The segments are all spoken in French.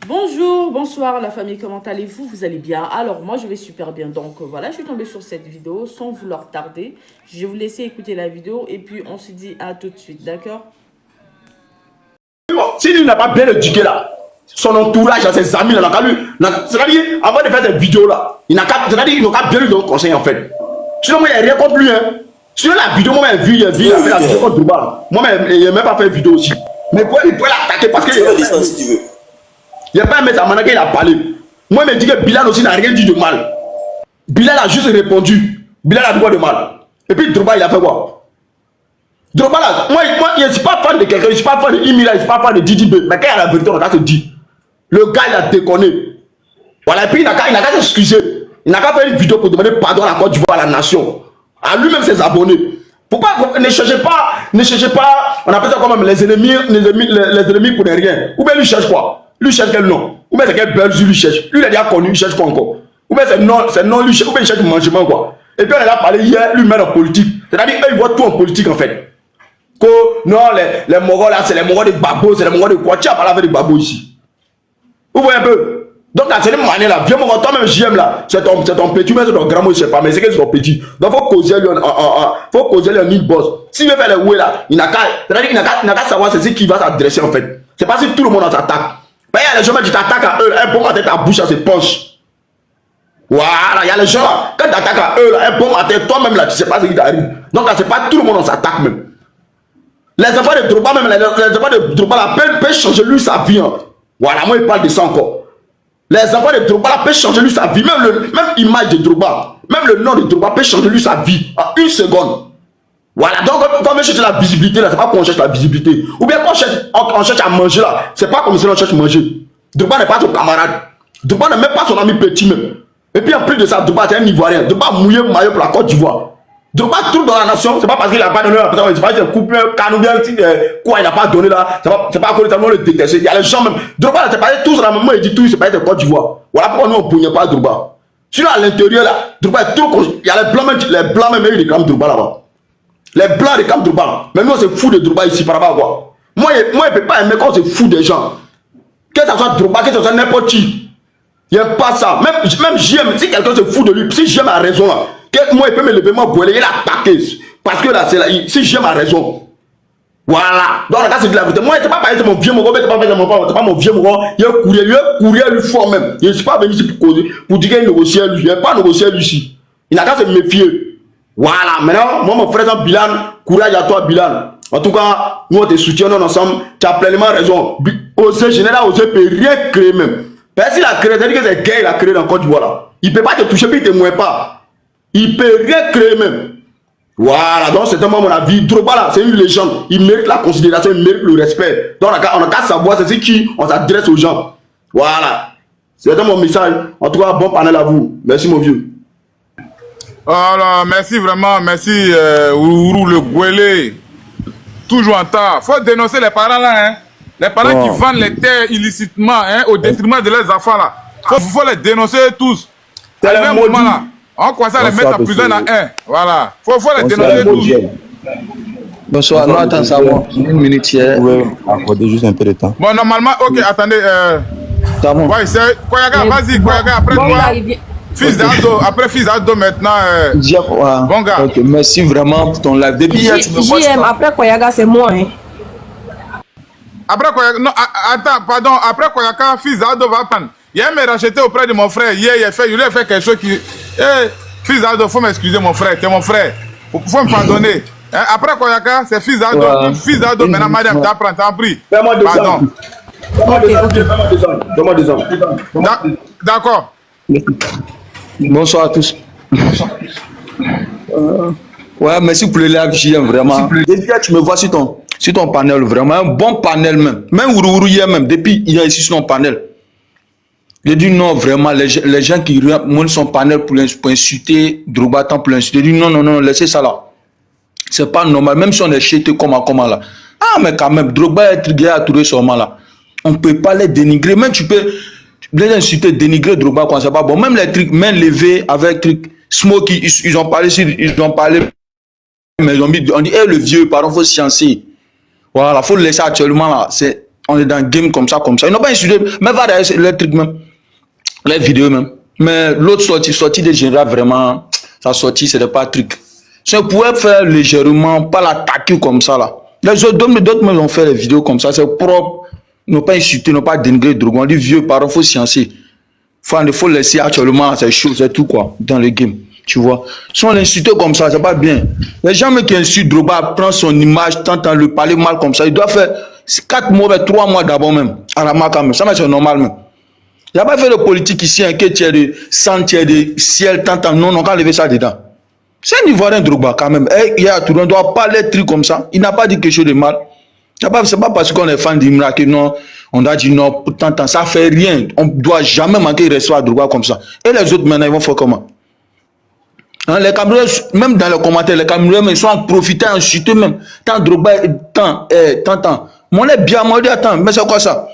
Bonjour, bonsoir la famille, comment allez-vous? Vous allez bien? Alors moi je vais super bien, donc voilà, je suis tombée sur cette vidéo sans vouloir tarder. Je vais vous laisser écouter la vidéo et puis on se dit à tout de suite, d'accord? Si lui n'a pas bien éduqué là, son entourage, ses amis, c'est-à-dire avant de faire cette vidéo là, il n'a qu'à bien lui donner conseil en fait. Sinon moi il n'y a rien contre lui hein. Sur la vidéo, moi j'ai vu la vidéo contre Drogba. Moi-même, il n'a même pas fait vidéo aussi. Mais il peut l'attaquer parce que il n'y a pas un mec à Manaké, il a parlé. Moi, il me dit que Bilal aussi n'a rien dit de mal. Bilal a juste répondu. Bilal a dit quoi de mal. Et puis Drogba, il a fait quoi? Drogba là, moi je ne suis pas fan de quelqu'un, je ne suis pas fan de Imila, je ne suis pas fan de Didi B. Mais quand il y a la vérité, on va se dire. Le gars, il a déconné. Voilà, et puis il n'a qu'à s'excuser. Il n'a qu'à faire une vidéo pour demander pardon à la Côte d'Ivoire, à la nation. À lui-même, ses abonnés. Pourquoi ne cherchez pas, on appelle ça quand même les ennemis pour ne rien. Ou bien lui cherche quoi? Lui cherche quel nom? Ou bien c'est quel belge lui cherche? Lui il a déjà connu, il cherche quoi encore? Ou bien c'est non lui cherche, ou bien il cherche mangement quoi? Et puis on a parlé hier, lui met en politique. C'est-à-dire eux ils voient tout en politique en fait. Que non, les Mongols là, c'est les Mongols de Babo, c'est les Mongols de quoi? Tu as parlé avec des Babo ici. Vous voyez un peu? Donc là, c'est une manière là, viens mon toi-même JM là, c'est ton petit, mais c'est ton grand mot, je sais pas, mais c'est que c'est ton petit. Donc faut causer lui en mille boss. S'il veut faire les ouais là, il n'a qu'à savoir c'est qui va s'adresser en fait. C'est pas si tout le monde s'attaque. Ben, il y a les gens qui t'attaquent à eux, un bon à tête à bouche à ses poches. Voilà, il y a les gens là, quand tu attaques à eux, un bon à tête, toi-même là, tu sais pas ce qui t'arrive. Donc là, c'est pas tout le monde s'attaque même. Les enfants de Drogba, même les enfants de Drogba là, peuvent changer lui sa vie. Hein. Voilà, moi il parle de ça encore. Les enfants de Drogba là, peuvent changer lui sa vie. Même l'image de Drogba, même le nom de Drogba peut changer lui sa vie en une seconde. Voilà, donc quand on cherche la visibilité, là, c'est pas qu'on cherche la visibilité. Ou bien quand on cherche à manger, là, c'est pas comme si on cherche à manger. Drogba n'est pas son camarade. Drogba n'est même pas son ami petit même. Et puis en plus de ça, Drogba c'est un Ivoirien. Drogba a mouillé maillot pour la Côte d'Ivoire. Drogba trouve dans la nation, c'est pas parce qu'il a pas donné la personne, c'est pas qu'il a coupé un canon bien, quoi il n'a pas donné là, c'est pas à cause de ça, on le déteste. Il y a les gens même. Drogba, c'est pas tous là, même il dit tout, c'est pas de Côte d'Ivoire. Voilà pourquoi nous on ne pognait pas Drogba. Sinon à l'intérieur là, Drogba est trop. Il y a les blancs même, ils réclament Drogba là-bas. Les blancs de Camp Drogba. Mais nous, on se fout de Drogba ici par là-bas, quoi. Moi, je ne peux pas aimer quand on se fout des gens. Que ce soit Drogba, que ce soit n'importe qui. Il n'y a pas ça. Même JM, si quelqu'un se fout de lui, si JM a raison, là, moi, il peut me lever, moi, brûler, il a attaqué. Parce que là, c'est là, si JM a raison. Voilà. Donc, là, c'est de la vérité. Moi, c'est pas pareil, c'est mon vieux moron, c'est pas mon vieux moron. Il y a un courrier lui fort même. Je ne suis pas venu ici pour causer, pour dire qu'il négocie lui. Il n'y a pas négocié lui ici. Il n'a qu'à se méfier. Voilà, maintenant, moi, mon frère Bilan, courage à toi, Bilan. En tout cas, nous, on te soutient ensemble. Tu as pleinement raison. Osé, général, Osé peut rien créer même. Parce qu'il a créé, c'est-à-dire que c'est gay, il a créé dans Côte d'Ivoire là. Il ne peut pas te toucher, puis il ne te mouille pas. Il ne peut rien créer même. Voilà, donc c'est un moment, mon avis. Drogba là, c'est une légende. Il mérite la considération, il mérite le respect. Donc, on a qu'à savoir, c'est qui on s'adresse aux gens. Voilà. C'est mon message. En tout cas, bon panel à vous. Merci, mon vieux. Alors, merci vraiment, merci Ourou le Gouélé. Toujours en temps. Faut dénoncer les parents là, hein. Les parents qui vendent les terres illicitement, hein, au détriment de leurs enfants là. Faut les dénoncer tous. C'est le moment là. On commence à les mettre en prison à un. Voilà. Faut les dénoncer tous. Bonsoir, non, attends, ça va. Une minute hier. Vous pouvez accorder juste un peu de temps. Bon, normalement, ok, attendez. Ouais, c'est Koyaga, vas-y, Koyaga, après toi. Fils d'Ado, après fils d'Ado maintenant. Bon gars. Ok, merci vraiment pour ton live. Depuis hier, tu me vois. JM, après Koyaga, c'est moi. Hein. Après Koyaga, non, attends, pardon, après Koyaga, fils d'Ado va prendre. Hier, il m'a racheté auprès de mon frère. Hier, il lui a fait quelque chose qui. Fils d'Ado, faut m'excuser, mon frère, t'es mon frère. Faut me pardonner. Hein, après Koyaga, c'est fils d'Ado. Fils d'Ado, maintenant, madame, t'en prie. Pardon. Donne-moi des hommes. D'accord. Bonsoir à tous. Ouais, merci pour le live, JM, vraiment. Depuis là, tu me vois sur ton panel, vraiment. Un bon panel même. Même Ourou hier même, depuis il est ici sur ton panel. J'ai dit non, vraiment, les gens qui montent son panel pour insulter Drogba, pour l'insulter. J'ai dit non, laissez ça là. C'est pas normal, même si on est chété comment là. Ah, mais quand même, Drogba est trigué à trouver ce moment là. On peut pas les dénigrer. Même tu peux les insulter, dénigrer Drogba quand c'est pas bon. Même les trucs, main levée avec trucs, Smoke, ils ont parlé, mais on dit, le vieux, pardon, faut se sciencer. Voilà, faut le laisser actuellement là. On est dans le game comme ça. Ils n'ont pas insulté, mais va derrière les trucs même, les vidéos même. Mais l'autre sortie de général, vraiment, sa sortie, c'était pas un truc. Si on pouvait faire légèrement, pas l'attaquer comme ça là. Les autres même ont fait les vidéos comme ça, c'est propre. Ils n'ont pas insulté, ils n'ont pas dénigré Drogba. On dit vieux parents, faut sciencer. Il faut laisser actuellement ces choses, c'est tout quoi, dans le game. Tu vois, si on l'insulte comme ça, c'est pas bien. Les gens qui insultent Drogba, prennent son image, tentent de le parler mal comme ça, il doit faire 4 mois, 3 mois d'abord même, à la marque même. Ça, c'est normal même. Il n'y a pas fait de politique ici, un que tu es de sang, tu es de ciel, tant, non, on va enlever ça dedans. C'est un Ivoirien Drogba quand même. Il y a tout, on doit pas les trucs comme ça. Il n'a pas dit quelque chose de mal. C'est pas parce qu'on est fan d'Imra que non, on a dit non, pourtant, ça fait rien. On ne doit jamais manquer de respect à Drogba comme ça. Et les autres maintenant, ils vont faire comment? Hein, les Camerounais, même dans les commentaires, les Camerounais, ils sont en profitant, en chutant même. Tant Drogba, tant. Mon est bien, moi, attends, mais c'est quoi ça?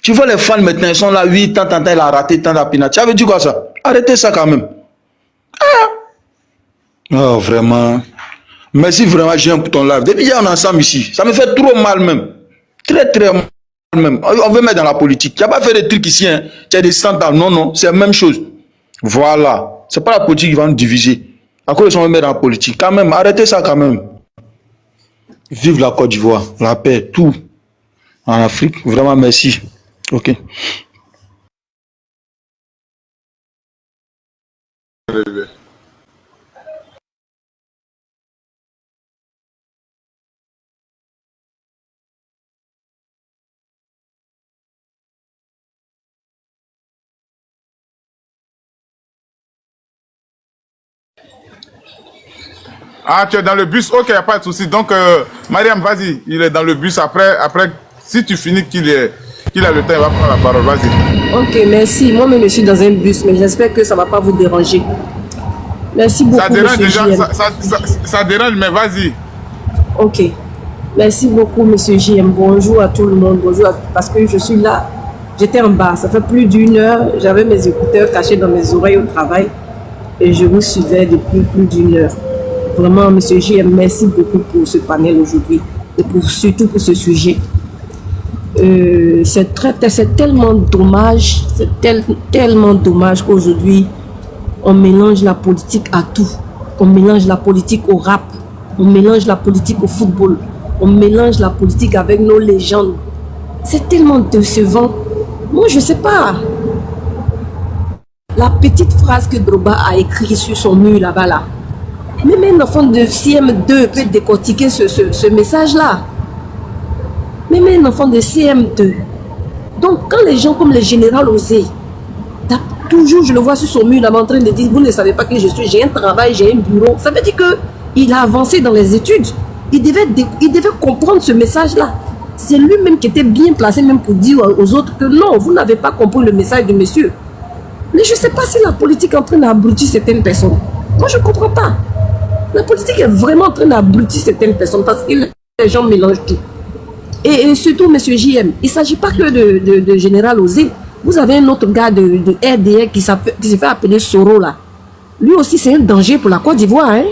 Tu vois les fans maintenant, ils sont là, oui, tant, il a raté, tant d'apinat. Ça veut dire quoi ça? Arrêtez ça quand même. Oh, vraiment. Merci vraiment, Jean, pour ton live. Depuis hier, on est ensemble ici. Ça me fait trop mal même. Très, très mal même. On veut mettre dans la politique. Tu n'as pas fait des trucs ici, hein. Tu as des centaines. Non, non, c'est la même chose. Voilà. C'est pas la politique qui va nous diviser. À cause de ça, on veut mettre dans la politique. Quand même, arrêtez ça quand même. Vive la Côte d'Ivoire, la paix, tout. En Afrique, vraiment merci. Ok. Ah, tu es dans le bus? Ok, il n'y a pas de souci. Donc, Mariam, vas-y, il est dans le bus. Après si tu finis qu'il a le temps, il va prendre la parole. Vas-y. Ok, merci. Moi-même, je suis dans un bus, mais j'espère que ça ne va pas vous déranger. Merci beaucoup, ça dérange monsieur déjà, JM. ça dérange, mais vas-y. Ok. Merci beaucoup, monsieur JM. Bonjour à tout le monde. Bonjour, parce que je suis là. J'étais en bas. Ça fait plus d'1 heure. J'avais mes écouteurs cachés dans mes oreilles au travail. Et je vous suivais depuis plus d'1 heure. Vraiment, monsieur JM, merci beaucoup pour ce panel aujourd'hui. Et surtout pour ce sujet. C'est tellement dommage. C'est tellement dommage qu'aujourd'hui, on mélange la politique à tout. On mélange la politique au rap. On mélange la politique au football. On mélange la politique avec nos légendes. C'est tellement décevant. Moi, je ne sais pas. La petite phrase que Drogba a écrite sur son mur là-bas, là. Même un enfant de CM2 peut décortiquer ce message-là. Même un enfant de CM2. Donc, quand les gens comme le général Osé, toujours, je le vois sur son mur, là, en train de dire, vous ne savez pas que j'ai un travail, j'ai un bureau. Ça veut dire qu'il a avancé dans les études. Il devait comprendre ce message-là. C'est lui-même qui était bien placé même pour dire aux autres que non, vous n'avez pas compris le message de monsieur. Mais je ne sais pas si la politique est en train d'abrutir certaines personnes. Moi, je ne comprends pas. La politique est vraiment en train d'abrutir certaines personnes parce que les gens mélangent tout. Et surtout, monsieur JM, il ne s'agit pas que de Général Osé. Vous avez un autre gars de RDR qui se fait appeler Soro là. Lui aussi, c'est un danger pour la Côte d'Ivoire. Hein?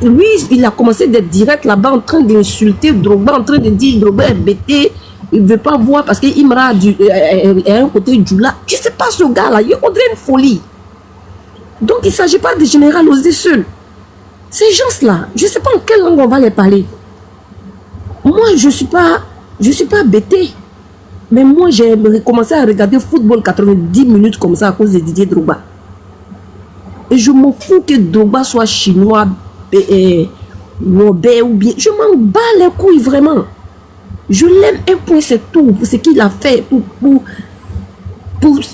Lui, il a commencé d'être direct là-bas en train d'insulter Drogba, en train de dire Drogba est bêté. Il ne veut pas voir parce qu'Imra est à un côté du là. Je ne sais pas ce gars-là, il on dirait une folie. Donc, il ne s'agit pas de Général Osé seul. Ces gens-là, je ne sais pas en quelle langue on va les parler. Moi, je ne suis pas bêté. Mais moi, j'ai commencé à regarder football 90 minutes comme ça à cause de Didier Drogba. Et je m'en fous que Drogba soit chinois, Robert ou bien. Je m'en bats les couilles vraiment. Je l'aime un point, c'est tout. Pour ce qu'il a fait, pour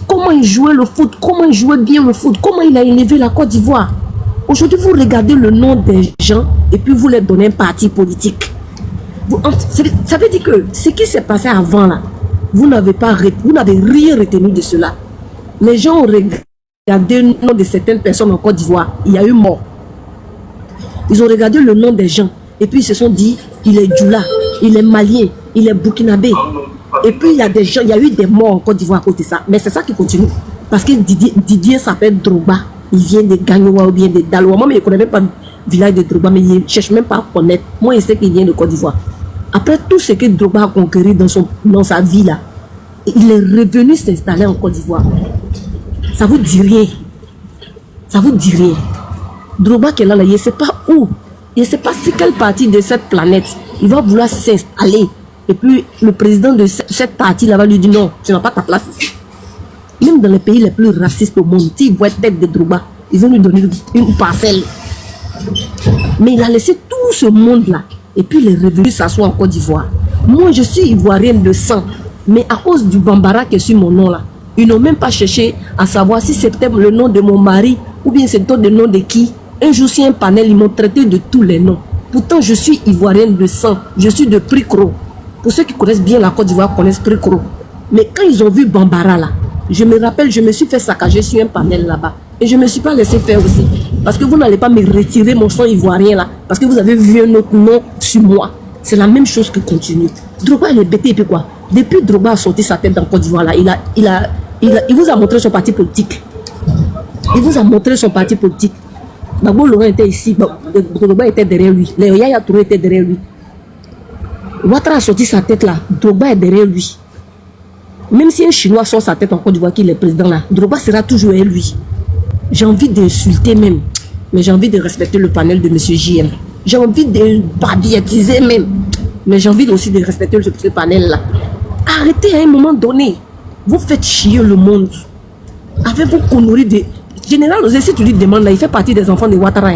comment il jouait le foot, comment il jouait bien le foot, comment il a élevé la Côte d'Ivoire. Aujourd'hui, vous regardez le nom des gens et puis vous leur donnez un parti politique. Ça veut dire que ce qui s'est passé avant là, vous n'avez rien retenu de cela. Les gens ont regardé le nom de certaines personnes en Côte d'Ivoire. Il y a eu mort. Ils ont regardé le nom des gens. Et puis ils se sont dit, il est Djoula, il est malien, il est burkinabé. Et puis il y a des gens, il y a eu des morts en Côte d'Ivoire à cause de ça. Mais c'est ça qui continue. Parce que Didier s'appelle Drogba. Il vient de Gagnoua ou bien de Daloa. Moi, mais je ne connais même pas le village de Drogba, mais il ne cherche même pas à connaître. Moi, je sais qu'il vient de Côte d'Ivoire. Après tout ce que Drogba a conquéri dans sa vie là, il est revenu s'installer en Côte d'Ivoire. Ça vous dit rien. Ça vous dit rien. Drogba qui est là, il ne sait pas où. Il ne sait pas sur quelle partie de cette planète il va vouloir s'installer. Et puis le président de cette partie-là va lui dire non, tu n'as pas ta place ici. Même dans les pays les plus racistes au monde, s'ils voient tête de Drogba, ils vont lui donner une parcelle. Mais il a laissé tout ce monde-là. Et puis il est revenu s'asseoir en Côte d'Ivoire. Moi, je suis ivoirienne de sang. Mais à cause du bambara qui est sur mon nom là, ils n'ont même pas cherché à savoir si c'était le nom de mon mari ou bien c'était le nom de qui. Un jour, si un panel, ils m'ont traité de tous les noms. Pourtant, je suis ivoirienne de sang. Je suis de Pricro. Pour ceux qui connaissent bien la Côte d'Ivoire, connaissent Pricro. Mais quand ils ont vu Bambara là, je me rappelle, je me suis fait saccager sur un panel là-bas. Et je ne me suis pas laissé faire aussi. Parce que vous n'allez pas me retirer mon sang ivoirien là. Parce que vous avez vu un autre nom sur moi. C'est la même chose qui continue. Drogba, il est bêté et puis quoi? Depuis Drogba a sorti sa tête dans Côte d'Ivoire là, il vous a montré son parti politique. Il vous a montré son parti politique. Gbagbo Laurent était ici, Drogba était derrière lui. Les Yaya Touré était derrière lui. Ouattara a sorti sa tête là, Drogba est derrière lui. Même si un Chinois sort sa tête en Côte d'Ivoire qu'il est président là, Drogba sera toujours avec lui. J'ai envie d'insulter même, mais j'ai envie de respecter le panel de M. JM. J'ai envie de babiatiser même, mais j'ai envie aussi de respecter ce panel là. Arrêtez à un moment donné. Vous faites chier le monde avec vos conneries de... Général Osé, si tu lui demandes là, il fait partie des enfants de Ouattara.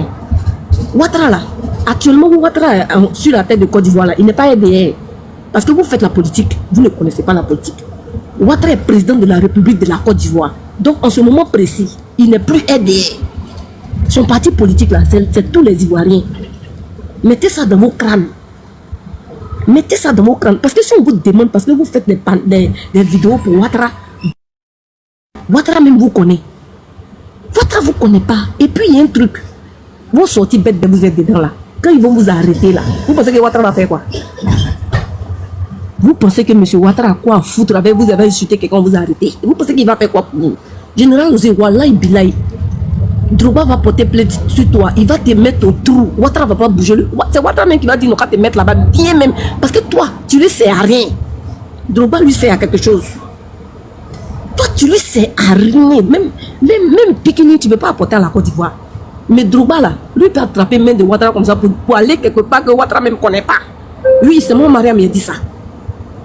Ouattara là, actuellement Ouattara sur la tête de Côte d'Ivoire là, il n'est pas RDR. Parce que vous faites la politique, vous ne connaissez pas la politique. Ouattara est président de la République de la Côte d'Ivoire. Donc en ce moment précis, il n'est plus RDR. Son parti politique là, c'est tous les Ivoiriens. Mettez ça dans vos crânes. Mettez ça dans vos crânes. Parce que si on vous demande, parce que vous faites des vidéos pour Ouattara, Ouattara même vous connaît. Ouattara vous connaît pas. Et puis il y a un truc. Vos sorties bêtes de vous êtes dedans là. Quand ils vont vous arrêter là, vous pensez que Ouattara va faire quoi? Vous pensez que M. Ouattara a quoi à foutre avec vous avez insulté quelqu'un, vous arrêtez? Vous pensez qu'il va faire quoi pour vous? Général Osé, Wallahi Bilaï, Drogba va porter plainte sur toi, il va te mettre au trou. Ouattara va pas bouger. C'est Ouattara même qui va dire non, te mettre là-bas, bien même. Parce que toi, tu lui sais à rien. Drogba lui sert à quelque chose. Toi, tu lui sais à rien. Même Pikini, tu ne peux pas apporter à la Côte d'Ivoire. Mais Drogba là, lui peut attraper main de Ouattara comme ça pour aller quelque part que Ouattara même ne connaît pas. Oui, c'est mon mari qui m'a dit ça.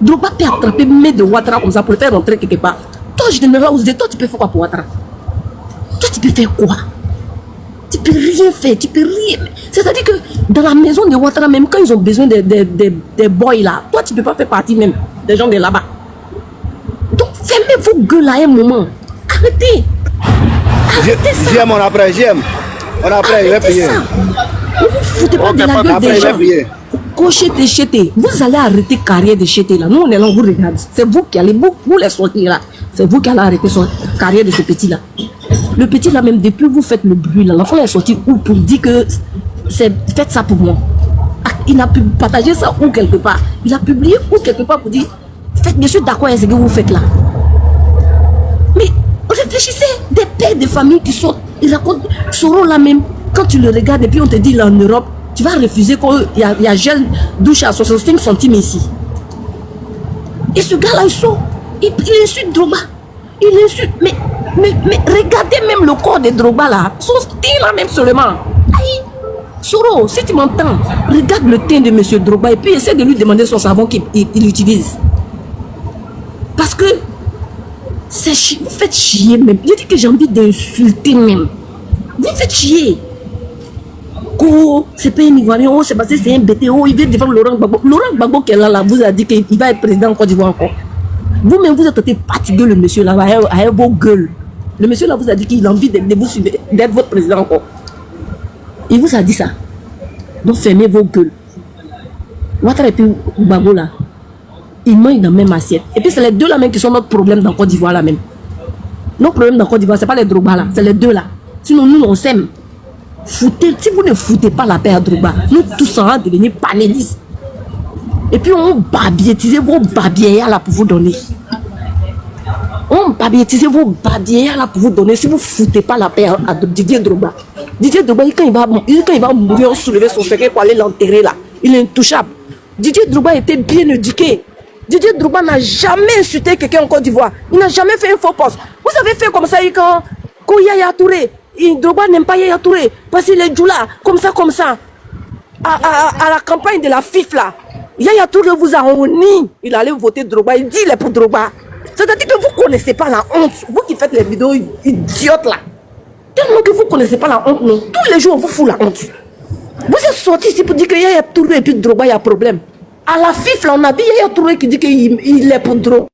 Drogba peut attraper main de Ouattara comme ça pour le faire rentrer quelque part. Toi, je ne vais toi, tu peux faire quoi pour Ouattara? Toi, tu peux faire quoi? Tu peux rien faire, tu peux rien. C'est-à-dire que dans la maison de Ouattara, même quand ils ont besoin des boys là, toi, tu ne peux pas faire partie même des gens de là-bas. Donc, fermez vos gueules à un moment. Arrêtez. Arrêtez ça. J'aime, on après, j'aime. On après, il va payer. Ne vous foutez pas de la gueule des gens. Cochetez, chété. Vous allez arrêter carrière de chété là. Nous, on est là, on vous regarde. C'est vous qui allez, vous les sortir là. C'est vous qui allez arrêter son carrière de ce petit là. Le petit là, même depuis vous faites le bruit là, l'enfant est sorti où pour dire que faites ça pour moi. Il a pu partager ça où quelque part. Il a publié où quelque part pour dire faites, je suis d'accord avec ce que vous faites là. Mais réfléchissez, des pères de famille qui sont, ils racontent ce rôle là même. Quand tu le regardes et puis on te dit là en Europe, tu vas refuser qu'il y a gel douche à 65 centimes ici. Et ce gars là, il insulte Drogba. Il insulte, mais regardez même le corps de Drogba là, son style là même seulement. Aïe, Soro, si tu m'entends, regarde le teint de M. Drogba et puis essaie de lui demander son savon qu'il utilise. Parce que vous faites chier même. Je dis que j'ai envie d'insulter même. Vous faites chier. Oh, c'est pas un Ivoirien, oh, c'est parce que c'est un BTO, il vient défendre Laurent Gbagbo. Laurent Gbagbo qui est là, vous a dit qu'il va être président en Côte d'Ivoire encore. Vous-même, vous êtes été fatigué, le monsieur là, avec vos gueules. Le monsieur là vous a dit qu'il a envie d'être votre président encore. Il vous a dit ça. Donc fermez vos gueules. Ouattara et puis Gbagbo là, ils mangent dans la même assiette. Et puis c'est les deux là même qui sont notre problème dans Côte d'Ivoire là même. Nos problèmes dans Côte d'Ivoire, c'est pas les Drogba là, c'est les deux là. Sinon nous on s'aime. Foutez, si vous ne foutez pas la paix à Drogba, nous tous on va devenir panélistes. Et puis on babiétise vos babières là pour vous donner. On babiétise vos babières là pour vous donner si vous ne foutez pas la paix à Didier Drogba. Didier Drogba, quand il va mourir, on soulever son féquet pour aller l'enterrer là. Il est intouchable. Didier Drogba était bien éduqué. Didier Drogba n'a jamais insulté quelqu'un en Côte d'Ivoire. Il n'a jamais fait un faux poste. Vous avez fait comme ça quand Yaya Touré. Drogba n'aime pas Yaya Touré parce qu'il est Djoula, comme ça, comme ça. À la campagne de la FIF là, Yaya Touré vous a honni. Il allait voter Drogba, il dit il est pour Drogba. C'est-à-dire que vous ne connaissez pas la honte. Vous qui faites les vidéos idiotes là. Tellement que vous ne connaissez pas la honte, non. Tous les jours, on vous fout la honte. Vous êtes sortis ici pour dire que Yaya Touré et puis Drogba, il y a problème. À la FIF là, on a vu Yaya Touré qui dit qu'il est pour Drogba.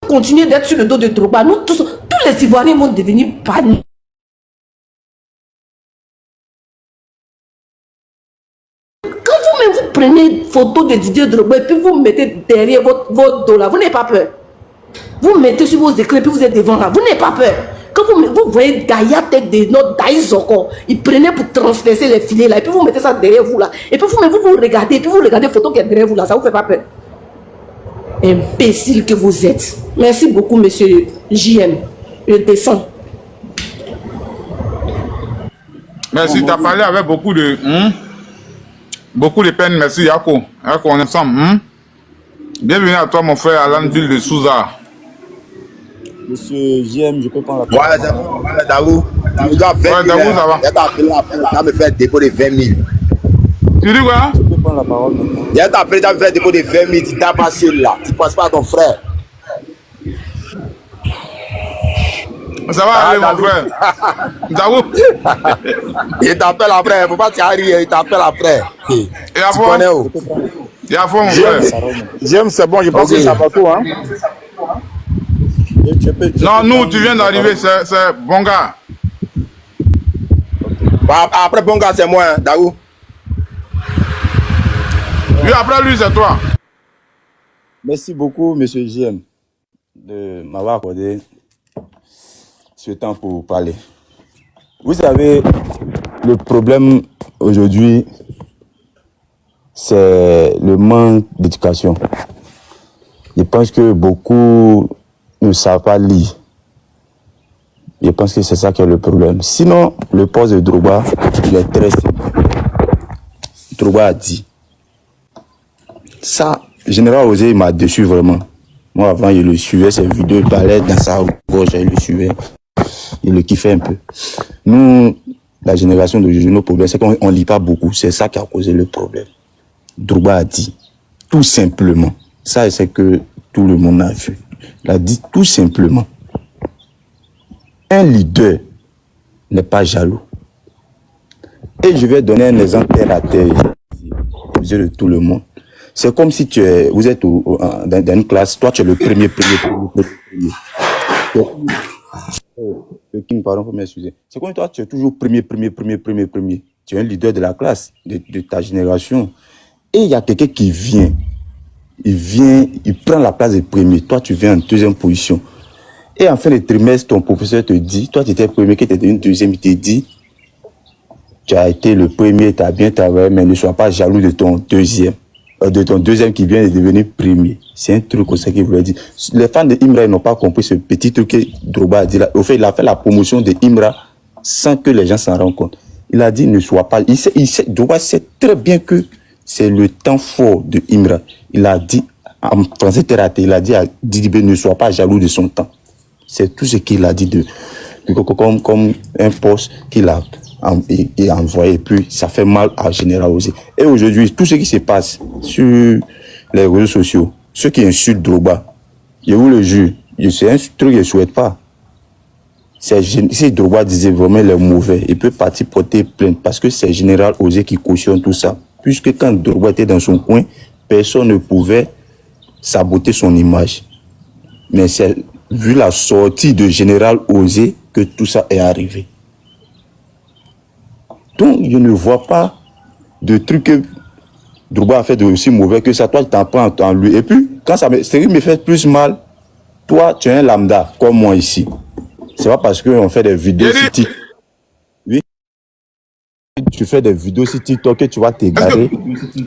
Continuer d'être sur le dos de Drogba. Nous tous les Ivoiriens vont devenir paniques. Quand vous prenez une photo de Didier Drogba et puis vous mettez derrière votre dos là, vous n'avez pas peur. Vous mettez sur vos écrans et puis vous êtes devant là, vous n'avez pas peur. Quand vous voyez Gaïa tête de notre Daïzoko, il prenait pour transpercer les filets là et puis vous mettez ça derrière vous là. Et puis vous regardez et puis vous regardez la photo qui est derrière vous là, ça vous fait pas peur. Imbécile que vous êtes. Merci beaucoup, monsieur JM. Je descends. Merci, tu as parlé avec beaucoup de peine. Merci, Yako. Yako, on est ensemble. Bienvenue à toi, mon frère Alan Bill de Souza. Monsieur JM, je peux prendre la parole. Ouais, Daou. Daou, ça va. Il va me faire dépôt de 20 000. Tu dis quoi? Je peux prendre la parole maintenant. Il a appelé, tu as fait dépôt de 20 000, tu t'as passé là. Tu ne passes pas à ton frère. Ça va aller, mon frère. Daou. Il t'appelle après, il ne faut pas t'arriver, il t'appelle après. Et tu après, connais où? Et après, mon frère. J'aime, c'est bon, je pense que ça va tout. Hein? Non, nous, tu viens d'arriver, c'est Bonga. Après Bonga, c'est moi, hein, Daou. Lui, après lui, c'est toi. Merci beaucoup, monsieur JM, de m'avoir accordé ce temps pour parler. Vous savez, le problème aujourd'hui, c'est le manque d'éducation. Je pense que beaucoup ne savent pas lire. Je pense que c'est ça qui est le problème. Sinon, le poste de Drogba, il est très simple. Drogba a dit. Ça, le général Osé m'a déçu vraiment. Moi, avant, il le suivais, ses vidéos, il parlait dans sa gauche, il le suivait. Il le kiffait un peu. Nous, la génération de nos problèmes, c'est qu'on ne lit pas beaucoup. C'est ça qui a causé le problème. Drogba a dit, tout simplement, ça, c'est que tout le monde a vu. Il a dit tout simplement, un leader n'est pas jaloux. Et je vais donner un exemple terre à terre, de tout le monde. C'est comme si vous êtes dans une classe, toi tu es le premier. Pardon, faut m'excuser. C'est comme toi tu es toujours premier. Tu es un leader de la classe, de ta génération. Et il y a quelqu'un qui vient. Il prend la place de premier. Toi tu viens en deuxième position. Et en fin de trimestre, ton professeur te dit, toi tu étais premier, qui était une deuxième, il te dit, tu as été le premier, tu as bien travaillé, mais ne sois pas jaloux de ton deuxième. Qui vient de devenir premier. C'est un truc comme ça qu'il voulait dire. Les fans de Imra n'ont pas compris ce petit truc que Drogba a dit là. Au fait, il a fait la promotion de Imra sans que les gens s'en rendent compte. Il a dit ne sois pas. Drogba sait très bien que c'est le temps fort de Imra. Il a dit, en français thérapie, il a dit à Didibé ne sois pas jaloux de son temps. C'est tout ce qu'il a dit comme un poste qu'il a envoyé, puis ça fait mal à Général Osé. Et aujourd'hui, tout ce qui se passe sur les réseaux sociaux, ceux qui insultent Drogba, je vous le jure, c'est un truc que je ne souhaite pas. Si Drogba disait vraiment les mauvais, il peut partir porter plainte parce que c'est Général Osé qui cautionne tout ça. Puisque quand Drogba était dans son coin, personne ne pouvait saboter son image. Mais c'est vu la sortie de Général Osé que tout ça est arrivé. Donc, je ne vois pas de truc que Drogba a fait de aussi mauvais que ça. Toi, tu t'en prends en lui. Et puis, quand ça me fait plus mal, toi, tu es un lambda, comme moi ici. C'est pas parce qu'on fait des vidéos sur TikTok. Oui. Tu fais des vidéos sur TikTok que tu vas t'égarer.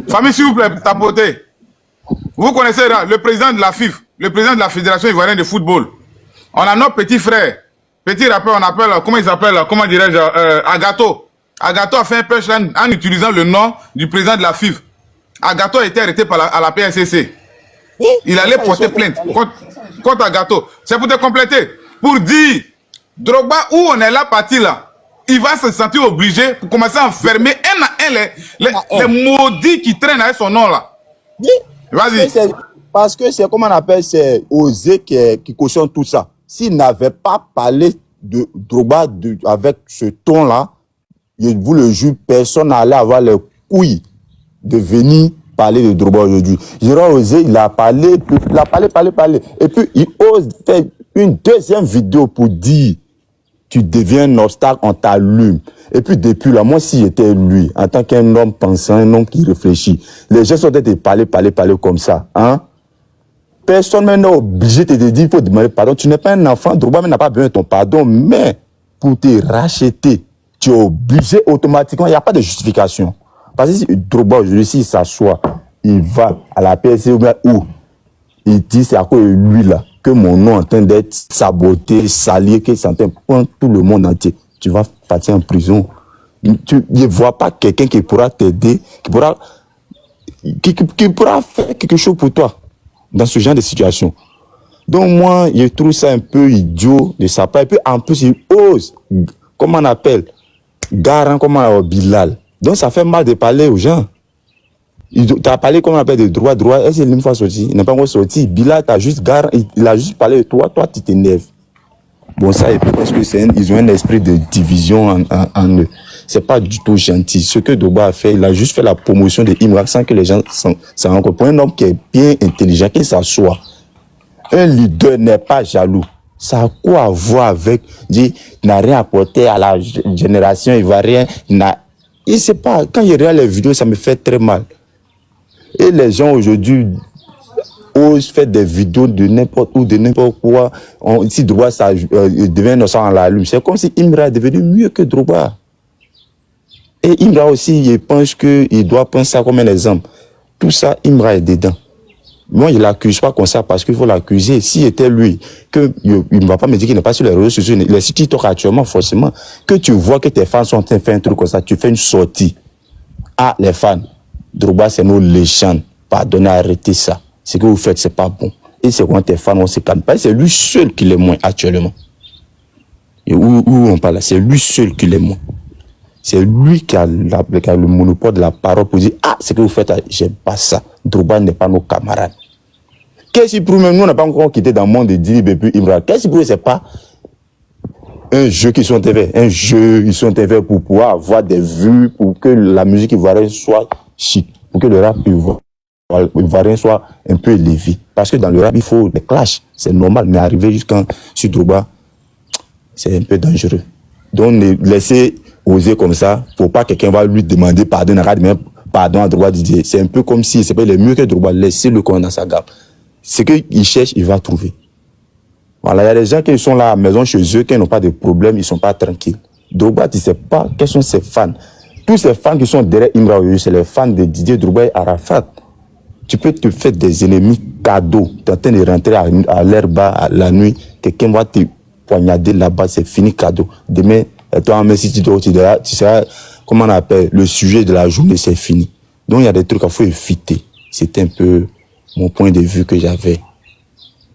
Famille, s'il vous plaît, tapoter. Vous connaissez le président de la FIF. le président de la Fédération ivoirienne de football. On a notre petit frère, petit rappeur, on appelle, comment il s'appelle, comment dirais-je, Agato. Agato a fait un punchline en utilisant le nom du président de la FIF. Agato a été arrêté à la PNCC. Il allait porter plainte contre Agato. C'est pour te compléter. Pour dire, Drogba, où on est là parti là, il va se sentir obligé pour commencer à enfermer un à un les maudits qui traînent avec son nom là. Vas-y. Parce que c'est, comment on appelle, c'est Osé qui cautionne tout ça. S'il n'avait pas parlé de Drogba avec ce ton-là, je vous le jure, personne n'allait avoir les couilles de venir parler de Drogba aujourd'hui. Jérôme Osé, il a parlé. Et puis, il ose faire une deuxième vidéo pour dire tu deviens un obstacle, on t'allume. Et puis, depuis là, moi, si j'étais lui, en tant qu'un homme pensant, un homme qui réfléchit, les gens sont peut-être parler comme ça, hein? Personne n'est obligé de te dire, il faut demander pardon. Tu n'es pas un enfant, Drogba n'a pas besoin de ton pardon, mais pour te racheter, tu es obligé automatiquement, il n'y a pas de justification. Parce que si Drogba aujourd'hui, s'il s'assoit, il va à la PSC ou bien où, il dit c'est à cause de lui là, que mon nom est en train d'être saboté, sali, que c'est en train de prendre tout le monde entier. Tu vas partir en prison. Tu ne vois pas quelqu'un qui pourra t'aider, qui pourra faire quelque chose pour toi dans ce genre de situation. Donc moi, je trouve ça un peu idiot de sa part. Et puis en plus, il ose, comment on appelle, garant, comment on appelle, Bilal. Donc ça fait mal de parler aux gens. Tu as parlé, comment on appelle, de droit. Est-ce qu'il est une fois sorti? Il n'a pas encore sorti. Bilal, il a juste parlé de toi tu t'énerves. Bon, ça, et puis parce que ils ont un esprit de division en eux. C'est pas du tout gentil. Ce que Drogba a fait, il a juste fait la promotion de Imrak sans que les gens s'en rendent compte. Pour un homme qui est bien intelligent, qui s'assoit, un leader n'est pas jaloux. Ça a quoi à voir avec, il n'a rien apporté à la génération ivoirienne, il sait pas, quand il regarde les vidéos, ça me fait très mal. Et les gens aujourd'hui osent faire des vidéos de n'importe où, de n'importe quoi. Si Drogba devient innocent à la lune, c'est comme si Imra est devenu mieux que Drogba. Et Imra aussi, il pense qu'il doit prendre ça comme un exemple. Tout ça, Imra est dedans. Moi, je ne l'accuse pas comme ça parce qu'il faut l'accuser. S'il était lui, il ne va pas me dire qu'il n'est pas sur les réseaux sociaux, les sites TikTok actuellement, forcément, que tu vois que tes fans sont en train de faire un truc comme ça, tu fais une sortie. Ah, les fans, Drogba, c'est nos légendes. Pardonnez, arrêtez ça. Ce que vous faites, c'est pas bon. Et c'est quand tes fans, on se calme pas. C'est lui seul qui l'est moins actuellement. Et où on parle là, c'est lui seul qui l'est moins. C'est lui qui a le monopole de la parole pour dire ah, ce que vous faites, j'aime pas ça. Drogba n'est pas nos camarades. Qu'est-ce qui prouve, même nous, on n'a pas encore quitté dans le monde de Dib et puis Imra. Qu'est-ce qui prouve, c'est pas un jeu qui sont TV, un jeu, ils sont TV pour pouvoir avoir des vues, pour que la musique ivoirienne soit chic, pour que le rap ivoirien soit un peu élevé. Parce que dans le rap, il faut des clashs, c'est normal, mais arriver jusqu'à sur Drogba, c'est un peu dangereux. Donc, laisser oser comme ça, faut pas quelqu'un va lui demander pardon, pardon à Drogba Didier. C'est un peu comme si c'est pas le mieux que Drogba, laissez-le qu'on dans sa gamme. Ce qu'il cherche, il va trouver. Voilà, il y a des gens qui sont là à la maison chez eux, qui n'ont pas de problème, ils sont pas tranquilles. Drogba, tu sais pas quels sont ses fans. Tous ces fans qui sont derrière Imra, c'est les fans de Didier Drogba et Arafat. Tu peux te faire des ennemis cadeaux. Tu es en train de rentrer à l'air bas, à la nuit, quelqu'un va te poignarder là-bas, c'est fini cadeau. Demain, toi, même si tu seras, comment on appelle, le sujet de la journée, c'est fini. Donc, il y a des trucs qu'il faut éviter. C'était un peu mon point de vue que j'avais.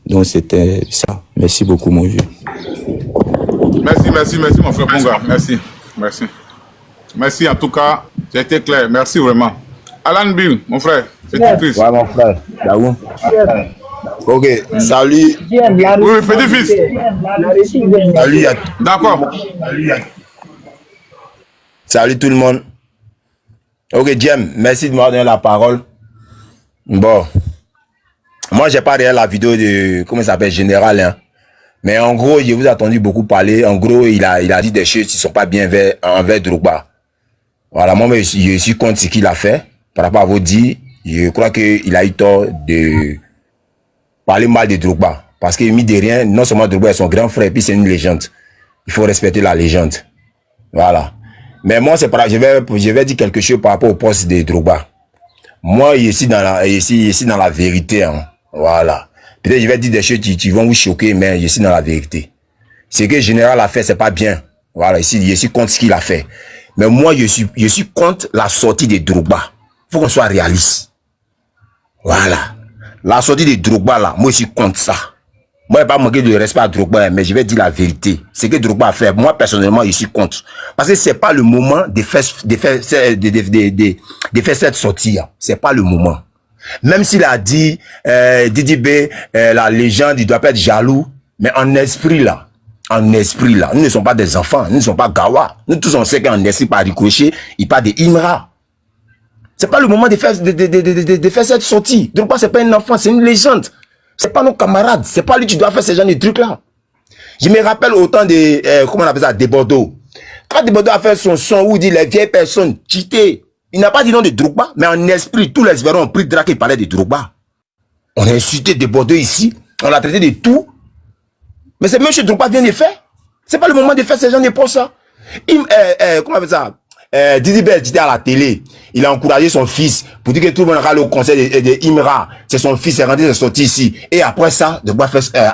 Donc, c'était ça. Merci beaucoup, mon vieux. Merci, mon frère Bonga. Merci, en tout cas, ça a été clair. Merci vraiment. Alan Bill, mon frère, c'est tout triste. Ouais, mon frère. Daou. Ok, salut. Oui, petit-fils. Salut. D'accord. Salut tout le monde. Ok, Jem, merci de m'avoir donné la parole. Bon. Moi, j'ai pas regardé la vidéo de, comment ça s'appelle, Général, hein. Mais en gros, je vous ai entendu beaucoup parler. En gros, il a dit des choses qui sont pas bien envers Drogba. Voilà, moi, je suis contre ce qu'il a fait. Par rapport à vos dits, je crois qu'il a eu tort de parler mal de Drogba. Parce qu'il mis de rien, non seulement Drogba est son grand frère, puis c'est une légende. Il faut respecter la légende. Voilà. Mais moi, c'est pas, je vais dire quelque chose par rapport au poste de Drogba. Moi, ici dans la vérité, hein. Voilà. Peut-être je vais dire des choses qui vont vous choquer, mais je suis dans la vérité. Ce que le général a fait, c'est pas bien. Voilà, ici, je suis contre ce qu'il a fait. Mais moi, je suis contre la sortie de Drogba. Faut qu'on soit réaliste. Voilà. La sortie de Drogba, là, moi, je suis contre ça. Moi, je ne vais pas manquer de respect à Drogba, mais je vais dire la vérité. Ce que Drogba a fait, moi, personnellement, je suis contre. Parce que c'est pas le moment de faire cette sortie. C'est pas le moment. Même s'il a dit, Didi B, la légende, il doit pas être jaloux. Mais en esprit, là, nous ne sommes pas des enfants, nous ne sommes pas Gawa. Nous tous, on sait qu'en esprit, par ricochet, il parle de Imra. C'est pas le moment de faire cette sortie. Drogba, c'est pas un enfant, c'est une légende. C'est pas nos camarades. C'est pas lui qui doit faire ce genre de trucs-là. Je me rappelle autant de, comment on appelle ça, de Bordeaux. Quand de Bordeaux a fait son son où il dit les vieilles personnes cheatées, il n'a pas dit non de Drogba, mais en esprit, tous les verrons ont pris Drake et parlaient de Drogba. On a insulté de Bordeaux ici, on l'a traité de tout. Mais c'est même chez Drogba vient de faire. C'est pas le moment de faire ce genre de postes, ça. Comment on appelle ça? Didi Bell était à la télé, il a encouragé son fils pour dire que tout le monde aura le conseil de Imra. C'est son fils, c'est rentré, c'est sorti ici. Et après ça,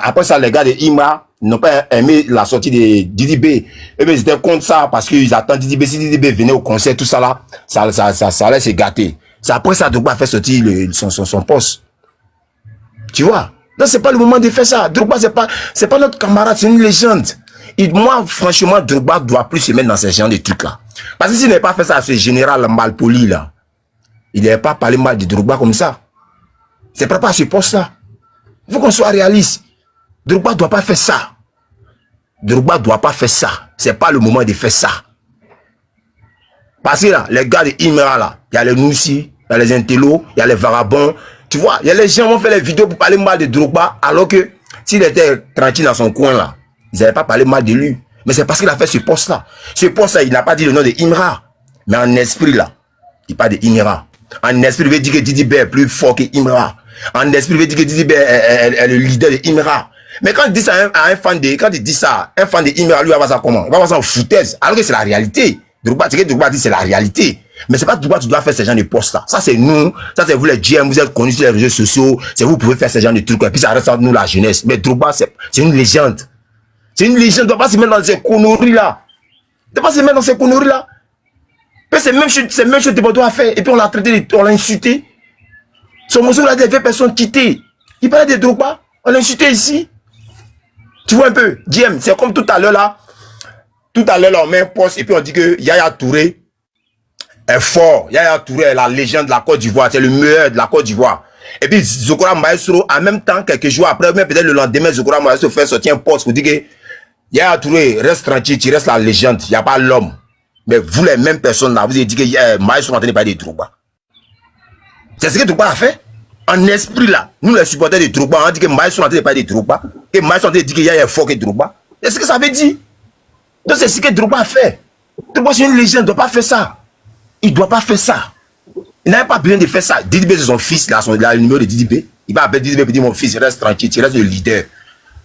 après ça, les gars de Imra n'ont pas aimé la sortie de Didi B. Et bien, ils étaient contre ça parce qu'ils attendent Didi B. Si Didi B venait au concert, tout ça là, ça allait se gâter. C'est après ça, Drogba a fait sortir son poste. Tu vois? Donc, c'est pas le moment de faire ça. Drogba, c'est pas notre camarade, c'est une légende. Et moi, franchement, Drogba doit plus se mettre dans ce genre de trucs-là. Parce que s'il n'avait pas fait ça à ce général malpoli, là, il n'avait pas parlé mal de Drogba comme ça. C'est pas à ce poste-là. Il faut qu'on soit réaliste. Drogba ne doit pas faire ça. Drogba ne doit pas faire ça. C'est pas le moment de faire ça. Parce que là, les gars de Imra, là, il y a les Noussi, il y a les Intello, il y a les Vagabonds. Tu vois, il y a les gens qui vont faire les vidéos pour parler mal de Drogba, alors que s'il était tranquille dans son coin, là, ils n'avaient pas parlé mal de lui. Mais c'est parce qu'il a fait ce poste-là. Ce poste-là, il n'a pas dit le nom de Imra. Mais en esprit, là, il parle de Imra. En esprit, il veut dire que Didi B est plus fort que Imra. En esprit, il veut dire que Didi B est le leader de Imra. Mais quand il dit ça à un fan de, quand il dit ça, un fan de Imra, lui, il va voir ça comment? Il va voir ça en foutaise. Alors que c'est la réalité. Drogba, c'est que Drogba dit c'est la réalité. Mais c'est pas Drogba qui doit faire ce genre de poste-là. Ça, c'est nous. Ça, c'est vous les GM. Vous êtes connus sur les réseaux sociaux. C'est vous qui pouvez faire ce genre de trucs. Et puis ça reste entre nous, la jeunesse. Mais Drogba, c'est une légende. C'est une légende, ne doit pas se mettre dans ces conneries-là. Ne doit pas se mettre dans ces conneries-là. C'est même chose que Bordeaux a fait. Et puis on l'a traité, on l'a insulté. Son monsieur a dit des personnes quittées. Il parlait de Drogba. On l'a insulté ici. Tu vois un peu, Diem, c'est comme tout à l'heure là. Tout à l'heure, on met un poste et puis on dit que Yaya Touré est fort. Yaya Touré est la légende de la Côte d'Ivoire. C'est le meilleur de la Côte d'Ivoire. Et puis Zokora Maestro, en même temps, quelques jours après, même peut-être le lendemain, Zokora Maestro fait sortir un poste pour dire que Yaya Touré, reste tranquille, tu restes la légende, il n'y a pas l'homme. Mais vous, les mêmes personnes là, vous avez dit que Maestro en train de parler de Drogba. C'est ce que Drogba a fait. En esprit là, nous les supporters de Drogba, on dit que Maestro en train de parler de Drogba, que Maestro en train de dire que Yaya est fort que Drogba. C'est ce que ça veut dire. Donc c'est ce que Drogba a fait. Drogba c'est une légende, il ne doit pas faire ça. Il ne doit pas faire ça. Il n'a pas besoin de faire ça. Didi B c'est son fils, là, le numéro de Didi B. Il va appeler Didi B et dire mon fils, reste tranquille, tu restes le leader.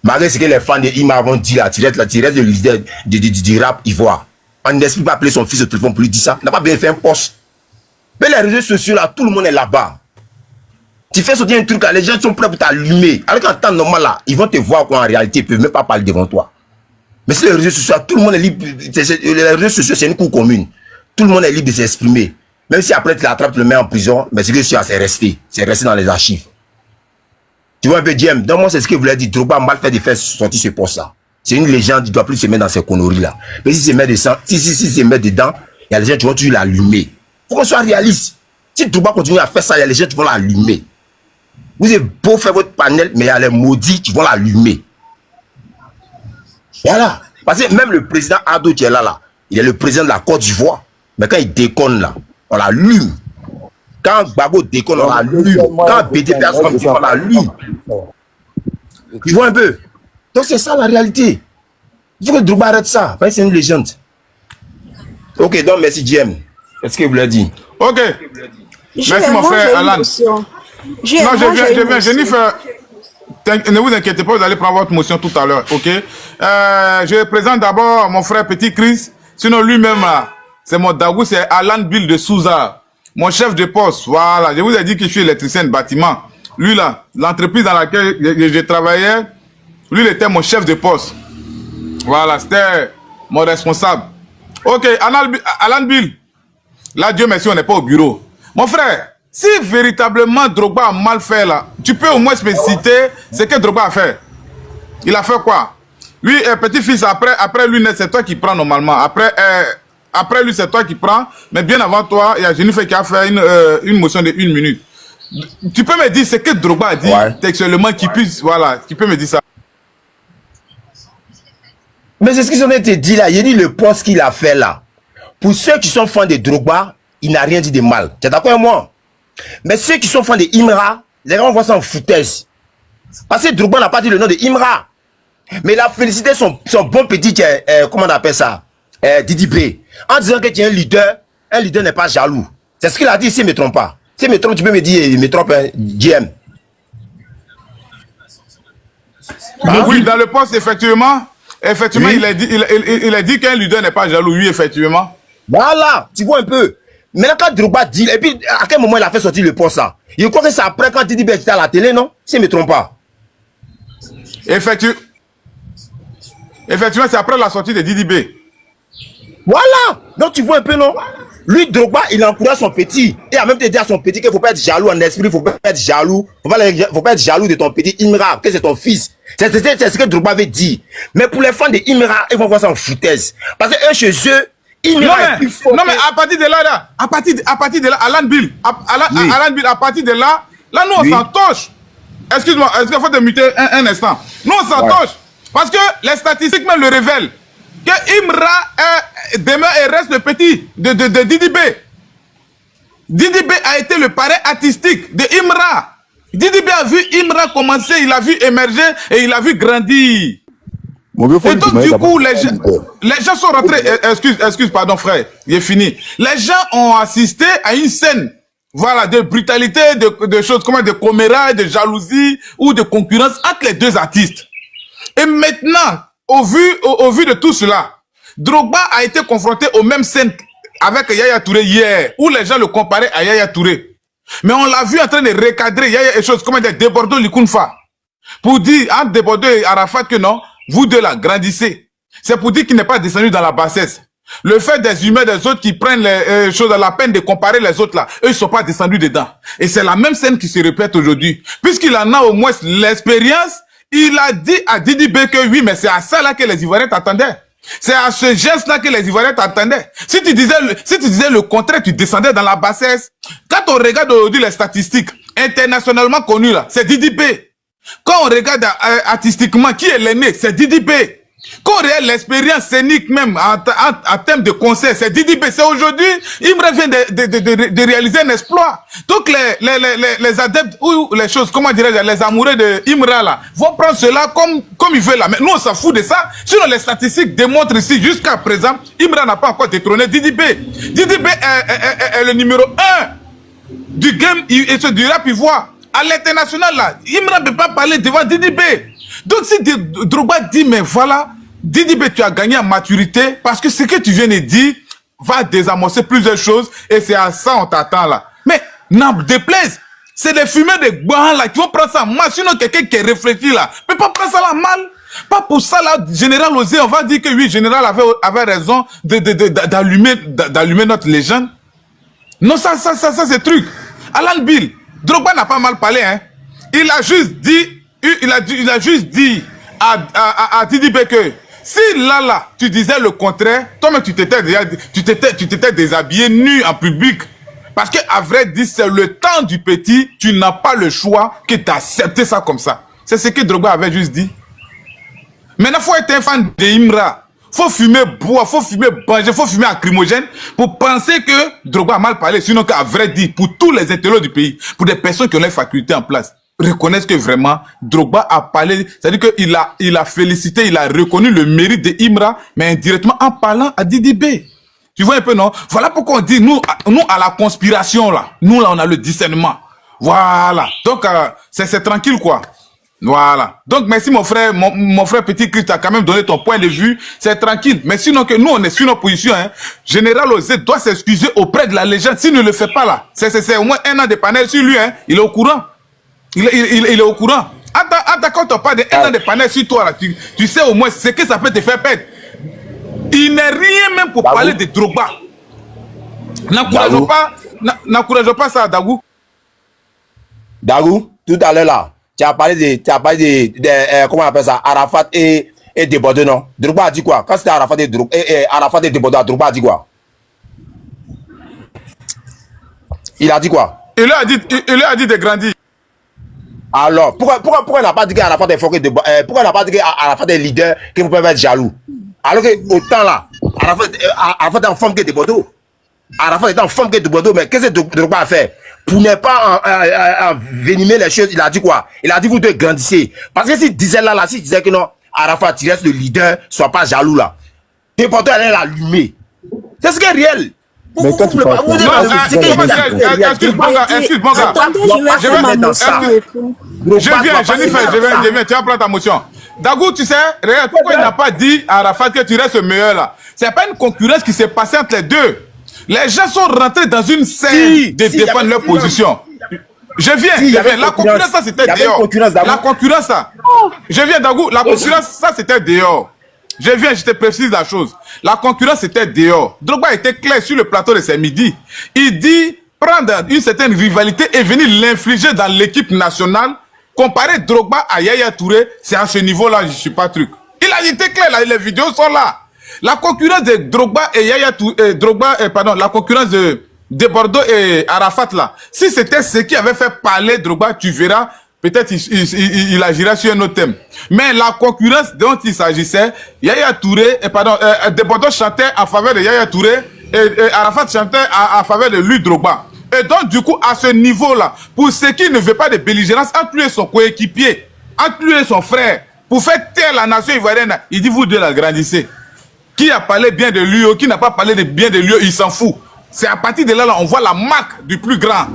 Malgré ce que les fans de Ima vont dire là, tu restes le leader du rap ivoire. On n'espère pas appeler son fils au téléphone pour lui dire ça. Il n'a pas bien fait un poste. Mais les réseaux sociaux là, tout le monde est là-bas. Tu fais sortir un truc là, les gens sont prêts pour t'allumer. Alors qu'en temps normal là, ils vont te voir quoi en réalité, ils ne peuvent même pas parler devant toi. Mais sur les réseaux sociaux, tout le monde est libre. Les réseaux sociaux, c'est une cour commune. Tout le monde est libre de s'exprimer. Même si après tu l'attrapes, tu le mets en prison, mais c'est resté. C'est resté dans les archives. Tu vois un peu, Diem, donc moi c'est ce que vous voulez dire. Drogba a mal fait de faire sortir ce poste-là. C'est une légende, il ne doit plus se mettre dans ces conneries-là. Mais si se met dedans, il y a des gens qui vont toujours l'allumer. Il faut qu'on soit réaliste. Si Drogba continue à faire ça, il y a des gens qui vont l'allumer. Vous avez beau faire votre panel, mais il y a les maudits qui vont l'allumer. Voilà. Parce que même le président Ado qui est là, il est le président de la Côte d'Ivoire. Mais quand il déconne là, on l'allume. Quand Gbagbo déconne, on l'allume. Quand BDP a son petit, on l'allume. Tu vois un peu? Donc c'est ça la réalité. Il faut que Drogba arrête ça. C'est une légende. Ok, donc merci Diem. Est-ce que vous l'avez dit? Ok. Merci mon frère Alan. Non, je viens, Jennifer. Ne vous inquiétez pas, vous allez prendre votre motion tout à l'heure, ok? Je présente d'abord mon frère Petit Chris. Sinon lui-même, c'est mon Dagou, c'est Alan Bill de Souza. Mon chef de poste, voilà. Je vous ai dit que je suis électricien de bâtiment. lui là, l'entreprise dans laquelle je travaillais, lui il était mon chef de poste. Voilà, c'était mon responsable. Ok, Alan Bill, là Dieu merci, on n'est pas au bureau. Mon frère, si véritablement Drogba a mal fait là, tu peux au moins me citer ce que Drogba a fait. Il a fait quoi? Lui, petit-fils, après lui, c'est toi qui prends normalement. Après lui, c'est toi qui prends. Mais bien avant toi, il y a Jennifer qui a fait une motion de 1 minute. Tu peux me dire ce que Drogba a dit textuellement qui peut me dire ça? Mais c'est ce que j'en ai dit là. Il a dit le poste qu'il a fait là. Pour ceux qui sont fans de Drogba, il n'a rien dit de mal. Tu es d'accord avec moi? Mais ceux qui sont fans de Imra, les gens voient ça en foutaise. Parce que Drogba n'a pas dit le nom de Imra. Mais il a félicité son bon petit, comment on appelle ça, Didi B. En disant que tu es un leader n'est pas jaloux. C'est ce qu'il a dit, si je ne me trompe pas. Si je me trompe, tu peux me dire, il me trompe, GM. Oui, dans le poste, effectivement, oui. il a dit qu'un leader n'est pas jaloux, oui, effectivement. Voilà, tu vois un peu. Maintenant, quand Drogba dit, et puis à quel moment il a fait sortir le poste ça? Je crois que c'est après quand Didi B était à la télé, non? Si je ne me trompe pas. Effectivement, c'est après la sortie de Didi B. Voilà. Donc tu vois un peu, non? Lui, Drogba, il encourage son petit. Et en même temps, il dit à son petit qu'il ne faut pas être jaloux en esprit, il ne faut pas être jaloux. Faut pas être jaloux de ton petit Imra, que c'est ton fils. C'est ce que Drogba avait dit. Mais pour les fans de Imra, ils vont voir ça en foutaise. Parce que eux, chez eux, Imra est plus fort. Non, mais à partir de là, à partir de là, Alan Bill, à partir de là, nous, on s'entoche. Excuse-moi, est-ce qu'il faut te muter un instant? Nous, on s'entoche. Parce que les statistiques même le révèlent. Que Imra demeure et reste le petit de Didi B. Didi B a été le parrain artistique de Imra. Didi B a vu Imra commencer, il a vu émerger et il a vu grandir. Et donc du coup, les gens sont rentrés. Excuse, pardon frère, il est fini. Les gens ont assisté à une scène, voilà, de brutalité, de choses comme de commérailles, de jalousie ou de concurrence entre les deux artistes. Et maintenant, au vu de tout cela, Drogba a été confronté aux mêmes scènes avec Yaya Touré hier, où les gens le comparaient à Yaya Touré. Mais on l'a vu en train de recadrer Yaya et choses comme des Debordo Likunfa. Pour dire, entre Debordo et Arafat que non, vous deux là, grandissez. C'est pour dire qu'il n'est pas descendu dans la bassesse. Le fait des humains des autres qui prennent les choses à la peine de comparer les autres là, eux ils sont pas descendus dedans. Et c'est la même scène qui se répète aujourd'hui. Puisqu'il en a au moins l'expérience, il a dit à Didi B que oui, mais c'est à ça là que les Ivoiriens t'attendaient. C'est à ce geste-là que les Ivoiriens t'attendaient. Si tu disais le contraire, tu descendais dans la bassesse. Quand on regarde aujourd'hui les statistiques internationalement connues là, c'est Didi B. Quand on regarde artistiquement qui est l'aîné, c'est Didi B. Quand on regarde l'expérience scénique même en termes de concert, c'est Didi B. C'est aujourd'hui, Imra vient de réaliser un exploit. Donc les adeptes ou les choses, comment dirais-je, les amoureux de Imra là, vont prendre cela comme ils veulent là. Mais nous on s'en fout de ça. Sinon les statistiques démontrent ici, jusqu'à présent, Imra n'a pas encore détrôné Didi B. Didi B est le numéro 1 du game et du rap ivoire. À l'international là, Imra ne peut pas parler devant Didi B. Donc si Drogba dit, mais voilà, Didi B, tu as gagné en maturité parce que ce que tu viens de dire va désamorcer plusieurs choses et c'est à ça on t'attend là. Mais n'en déplaise, c'est des fumeurs de guan là qui vont prendre ça mal. Sinon quelqu'un qui est réfléchi là ne peut pas prendre ça là mal. Pas pour ça là, Général Osé, on va dire que oui, Général avait raison d'allumer notre légende. Non, ça c'est truc. Alan Bill, Drogba n'a pas mal parlé, hein. Il a juste dit à Didi B que si là, tu disais le contraire, toi-même tu t'étais déshabillé nu en public. Parce que, à vrai dire, c'est le temps du petit, tu n'as pas le choix que d'accepter ça comme ça. C'est ce que Drogba avait juste dit. Maintenant, faut être un fan de Imra. Faut fumer bois, faut fumer banger, faut fumer acrymogène pour penser que Drogba a mal parlé. Sinon, qu'à vrai dire, pour tous les intellectuels du pays, pour des personnes qui ont les facultés en place, reconnaissent que vraiment, Drogba a parlé, c'est-à-dire qu'il a félicité, il a reconnu le mérite de Imra, mais indirectement en parlant à Didi B. Tu vois un peu, non? Voilà pourquoi on dit, nous à la conspiration, là, nous, là, on a le discernement. Voilà. Donc, c'est tranquille, quoi. Voilà. Donc, merci, mon frère Petit Christ, tu as quand même donné ton point de vue. C'est tranquille. Mais sinon que nous, on est sur nos positions, hein. Général Osé doit s'excuser auprès de la légende. S'il ne le fait pas, là, c'est au moins 1 an de panel sur lui, hein. Il est au courant. Il est au courant. Attends, quand on parle d'un an de panel sur toi, là, tu sais au moins ce que ça peut te faire perdre. Il n'est rien même pour parler de Drogba. N'encourageons pas ça, Dagou. Dagou, tout à l'heure là, tu as parlé de comment on appelle ça, Arafat et Debordeux, non? Drogba a dit quoi? Quand c'était Arafat et Debordeux, Drogba a dit quoi? Il a dit quoi? Il lui a dit de grandir. Alors, pourquoi il n'a pas dit qu'Arafat est fort que pourquoi il n'a pas dit qu'Arafat est leader, que vous pouvez être jaloux? Alors que autant là, Arafat est en forme que Debordeux. Arafat est en forme que Debordeux, mais qu'est-ce que Drogba a fait? Pour ne pas envenimer les choses, il a dit quoi? Il a dit vous deux grandissez. Parce que s'il disait là, s'il disait que non, Arafat, tu restes le leader, sois pas jaloux là. Debordeux allait l'allumer. C'est ce qui est réel. Mais quand tu parles excuse-moi, je viens, tu vas prendre ta motion. Dagou, tu sais, regarde, pourquoi il n'a pas dit à Arafat que tu restes le meilleur là? C'est pas une concurrence qui s'est passée entre les deux. Les gens sont rentrés dans une scène de défendre leur position. Je viens, la concurrence, ça c'était dehors. La concurrence, ça. Je viens, Dagou, la concurrence, ça c'était dehors. Je viens, je te précise la chose. La concurrence était dehors. Drogba était clair sur le plateau de ce midi. Il dit prendre une certaine rivalité et venir l'infliger dans l'équipe nationale. Comparer Drogba à Yaya Touré, c'est à ce niveau-là, je ne suis pas truc. Il a été clair, là, les vidéos sont là. La concurrence de Drogba et Yaya Touré, la concurrence de Bordeaux et Arafat là. Si c'était ce qui avait fait parler Drogba, tu verras. Peut-être il agira sur un autre thème. Mais la concurrence dont il s'agissait, Yaya Touré, Debordo chantait en faveur de Yaya Touré et Arafat chantait en faveur de lui, Drogba. Et donc, du coup, à ce niveau-là, pour ceux qui ne veulent pas de belligérance, entre lui et son coéquipier, entre lui et son frère, pour faire taire la nation ivoirienne, il dit vous deux la grandissez. Qui a parlé bien de lui ou qui n'a pas parlé de bien de lui, il s'en fout. C'est à partir de là, on voit la marque du plus grand.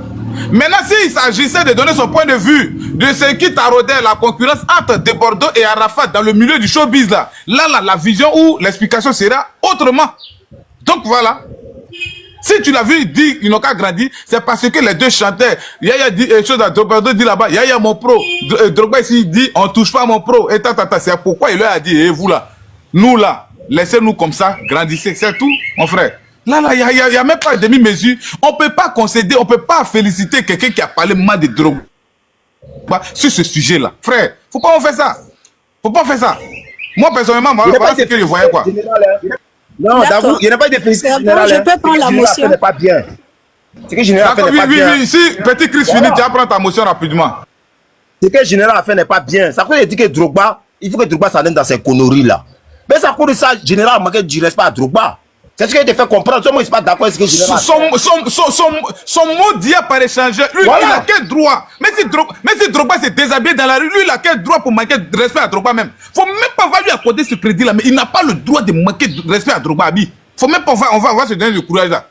Maintenant, s'il s'agissait de donner son point de vue de ce qui taraudait la concurrence entre Debordo et Arafat dans le milieu du showbiz, là, la vision ou l'explication sera autrement. Donc voilà. Si tu l'as vu, il dit qu'ils n'ont qu'à grandir, c'est parce que les deux chantaient. Yaya dit une chose à Debordo, dit là-bas, Yaya mon pro. Drogba ici dit, on touche pas mon pro. Et c'est pourquoi il leur a dit, vous là, nous là, laissez-nous comme ça, grandissez. C'est tout, mon frère. Là, il n'y a même pas de demi-mesure. On ne peut pas concéder, on ne peut pas féliciter quelqu'un qui a parlé mal de drogue sur ce sujet-là. Frère, faut pas en faire ça. Faut pas faire ça. Moi, personnellement, voilà ce que je voyais, quoi. Non, d'avoue, il n'y a pas de félicitations. Je peux prendre la motion. n'est pas bien. Ce que Général a fait n'est pas bien. Oui, si Petit Chris finit, tu vas prendre ta motion rapidement. Ce que Général a fait n'est pas bien. Ça veut dire que Drogba, il faut que Drogba s'en aille dans ces conneries-là. Mais ça cause de ça, Général a manqué du respect à Drogba. C'est ce qu'il te fait comprendre. Moi, je ne suis pas d'accord avec ce que Général a fait. Son mot d'hier par échanger, lui, voilà. Il a quel droit? Mais si Drogba s'est déshabillé dans la rue, lui, il a quel droit pour manquer de respect à Drogba même? Faut même pas lui accorder ce crédit-là, mais il n'a pas le droit de manquer de respect à Drogba. Faut même pas, on va se donner le courage là.